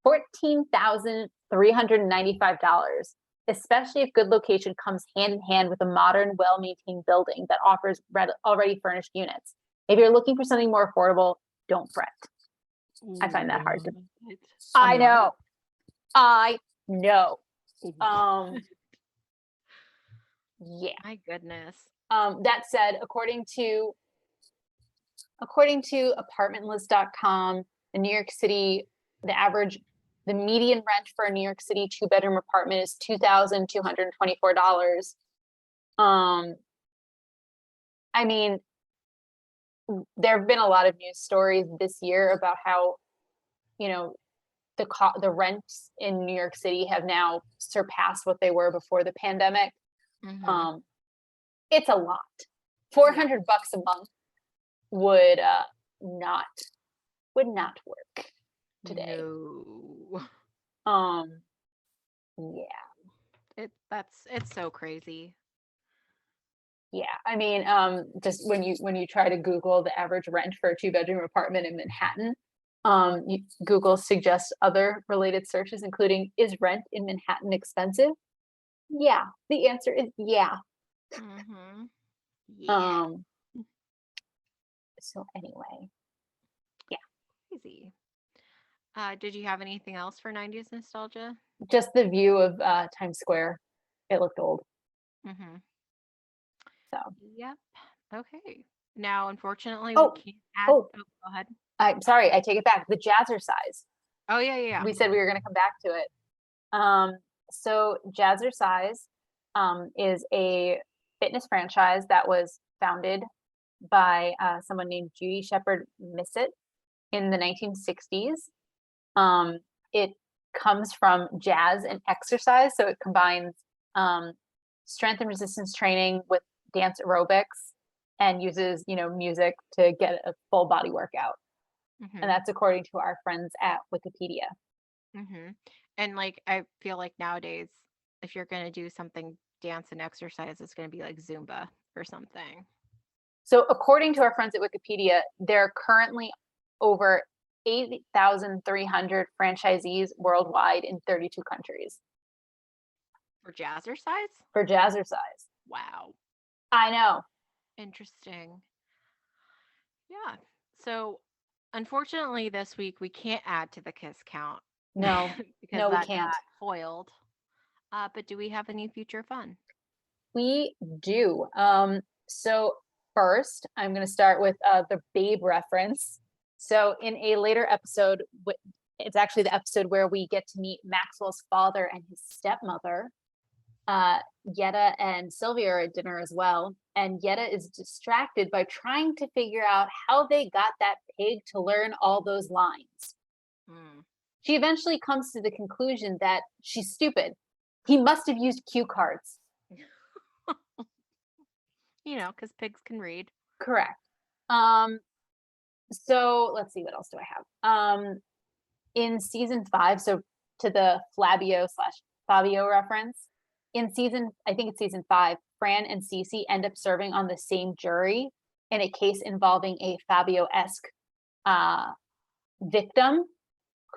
$14,395, especially if good location comes hand in hand with a modern, well-maintained building that offers already furnished units. If you're looking for something more affordable, don't fret. I find that hard to. I know. Yeah. My goodness. That said, according to apartmentlist.com, in New York City, the median rent for a New York City 2-bedroom apartment is $2,224. I mean, there have been a lot of news stories this year about how, the rents in New York City have now surpassed what they were before the pandemic. Mhm. It's a lot. $400 a month would not work today. No. Yeah. It's so crazy. Yeah. I mean, just when you try to Google the average rent for a 2-bedroom apartment in Manhattan, Google suggests other related searches, including, is rent in Manhattan expensive? Yeah. The answer is yeah. Mhm. Yeah. So anyway, Crazy. Did you have anything else for 90s nostalgia? just the view of Times Square, it looked old. Mhm. So Yep. Okay. Now, unfortunately, we oh can't add. oh, Oh, go ahead. I'm sorry, I take it back. The Jazzercise. Oh, yeah, yeah, yeah. We said we were going to come back to it. So Jazzercise is a fitness franchise that was founded by someone named Judy Shepard Missett in the 1960s. It comes from jazz and exercise, so it combines strength and resistance training with dance aerobics and uses, music to get a full body workout. And Mhm. that's according to our friends at Wikipedia. Mhm. And like I feel like nowadays if you're going to do something dance and exercise, it's going to be like Zumba or something. So according to our friends at Wikipedia, there are currently over 8,300 franchisees worldwide in 32 countries. For jazzercise? For jazzercise. Wow. I know. Interesting. Yeah. So unfortunately this week we can't add to the kiss count. No. Because No, we that can't. got foiled. But do we have any future fun? We do. So first, I'm going to start with the Babe reference. So in a later episode, it's actually the episode where we get to meet Maxwell's father and his stepmother. Yetta and Sylvia are at dinner as well, and Yetta is distracted by trying to figure out how they got that pig to learn all those lines. She eventually comes to the conclusion that she's stupid. He must have used cue cards. Because pigs can read. Correct. So let's see, what else do I have? In season 5, so to the Fabio reference, I think it's season 5, Fran and Cece end up serving on the same jury in a case involving a Fabio-esque victim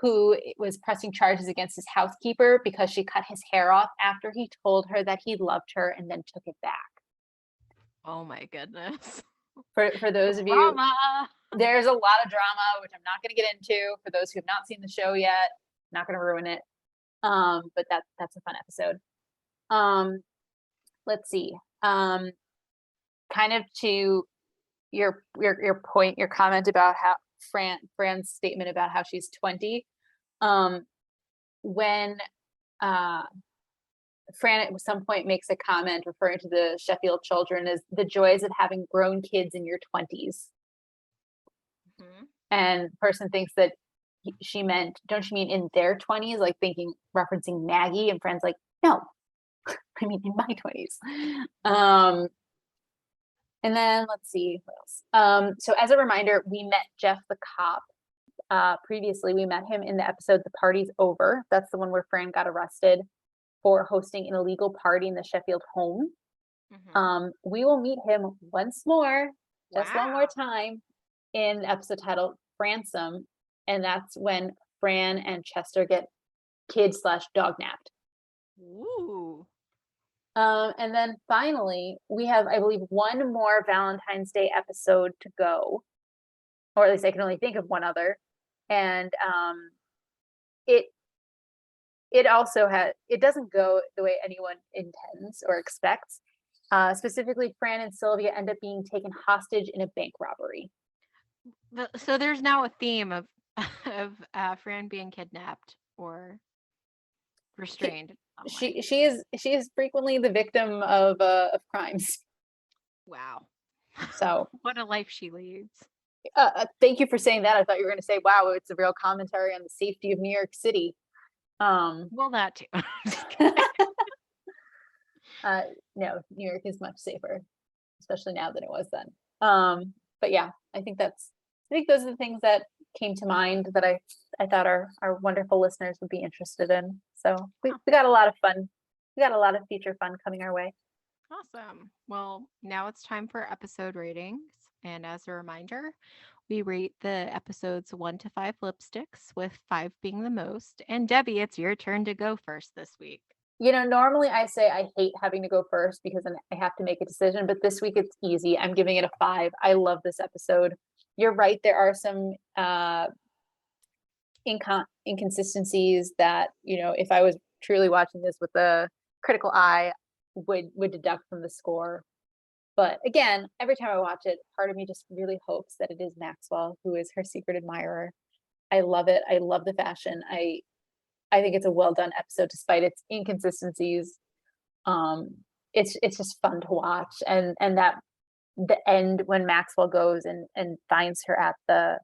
who was pressing charges against his housekeeper because she cut his hair off after he told her that he loved her and then took it back. Oh my goodness. For those of you, there's a lot of drama, which I'm not going to get into. For those who have not seen the show yet, not going to ruin it. But that's a fun episode. Let's see. Kind of to your point, your comment about how Fran's statement about how she's 20. When Fran at some point makes a comment referring to the Sheffield children as the joys of having grown kids in your 20s. And the person thinks that she meant, don't you mean in their 20s, like referencing Maggie? And Fran's like, no, I mean in my 20s. And then let's see what else. So as a reminder, we met Jeff the cop. Previously, we met him in the episode The Party's Over. That's the one where Fran got arrested for hosting an illegal party in the Sheffield home. We will meet him once more, just one more time, in the episode titled Ransom, and that's when Fran and Chester get kid/dog napped. Ooh. And then finally, we have, I believe, one more Valentine's Day episode to go, or at least I can only think of one other. And it also it doesn't go the way anyone intends or expects. Specifically, Fran and Sylvia end up being taken hostage in a bank robbery. So there's now a theme of Fran being kidnapped or restrained. She is frequently the victim of crimes. Wow. So what a life she leads. Thank you for saying that. I thought you were going to say, wow, it's a real commentary on the safety of New York City. Well, that too. No, New York is much safer, especially now than it was then. But yeah, I think those are the things that came to mind that I thought our wonderful listeners would be interested in. So we got a lot of fun. We got a lot of future fun coming our way. Awesome. Well, now it's time for episode ratings. And as a reminder, we rate the episodes 1 to 5 lipsticks, with 5 being the most. And Debbie, it's your turn to go first this week. Normally I say I hate having to go first because then I have to make a decision, but this week it's easy. I'm giving it a 5. I love this episode. You're right. There are some inconsistencies that, if I was truly watching this with a critical eye, would deduct from the score. But again, every time I watch it, part of me just really hopes that it is Maxwell who is her secret admirer. I love it. I love the fashion. I think it's a well done episode despite its inconsistencies. It's just fun to watch, and that the end when Maxwell goes and finds her at the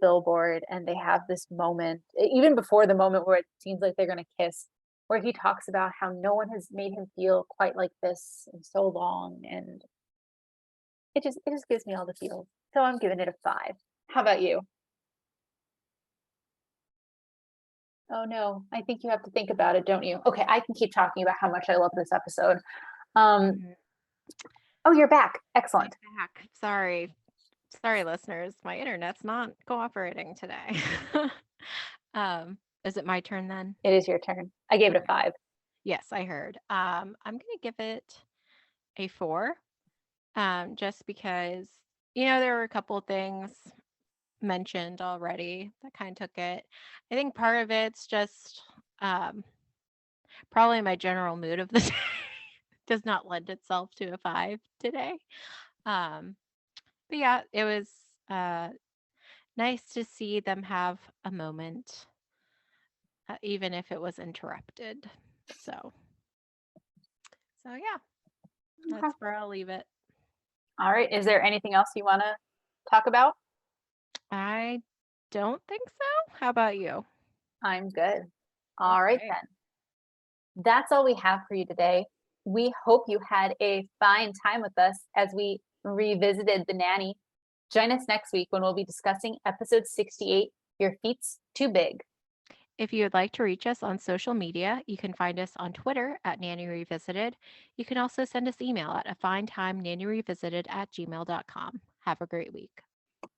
billboard, and they have this moment, even before the moment where it seems like they're gonna kiss, where he talks about how no one has made him feel quite like this in so long, and it just gives me all the feels. So I'm giving it a 5. How about you? Oh no, I think you have to think about it, don't you? Okay, I can keep talking about how much I love this episode. Um, Mhm. oh, you're back. I'm Excellent. back. Sorry. Sorry, listeners. My internet's not cooperating today. Is it my turn then? It is your turn. I gave it a Okay. 5. Yes, I heard. I'm gonna give it a 4. Just because, there were a couple of things mentioned already that kind of took it. I think part of it's just um, probably my general mood of the day does not lend itself to a 5 today. Um, but yeah, it was uh, nice to see them have a moment, even if it was interrupted. So, so yeah, Okay. that's where I'll leave it. All right. Is there anything else you want to talk about? I don't think so. How about you? I'm good. All right, Okay. then. That's all we have for you today. We hope you had a fine time with us as we revisited The Nanny. Join us next week when we'll be discussing episode 68, Your Feet's Too Big. If you would like to reach us on social media, you can find us on Twitter at Nanny Revisited. You can also send us email at afinetimenannyrevisited@gmail.com. Have a great week.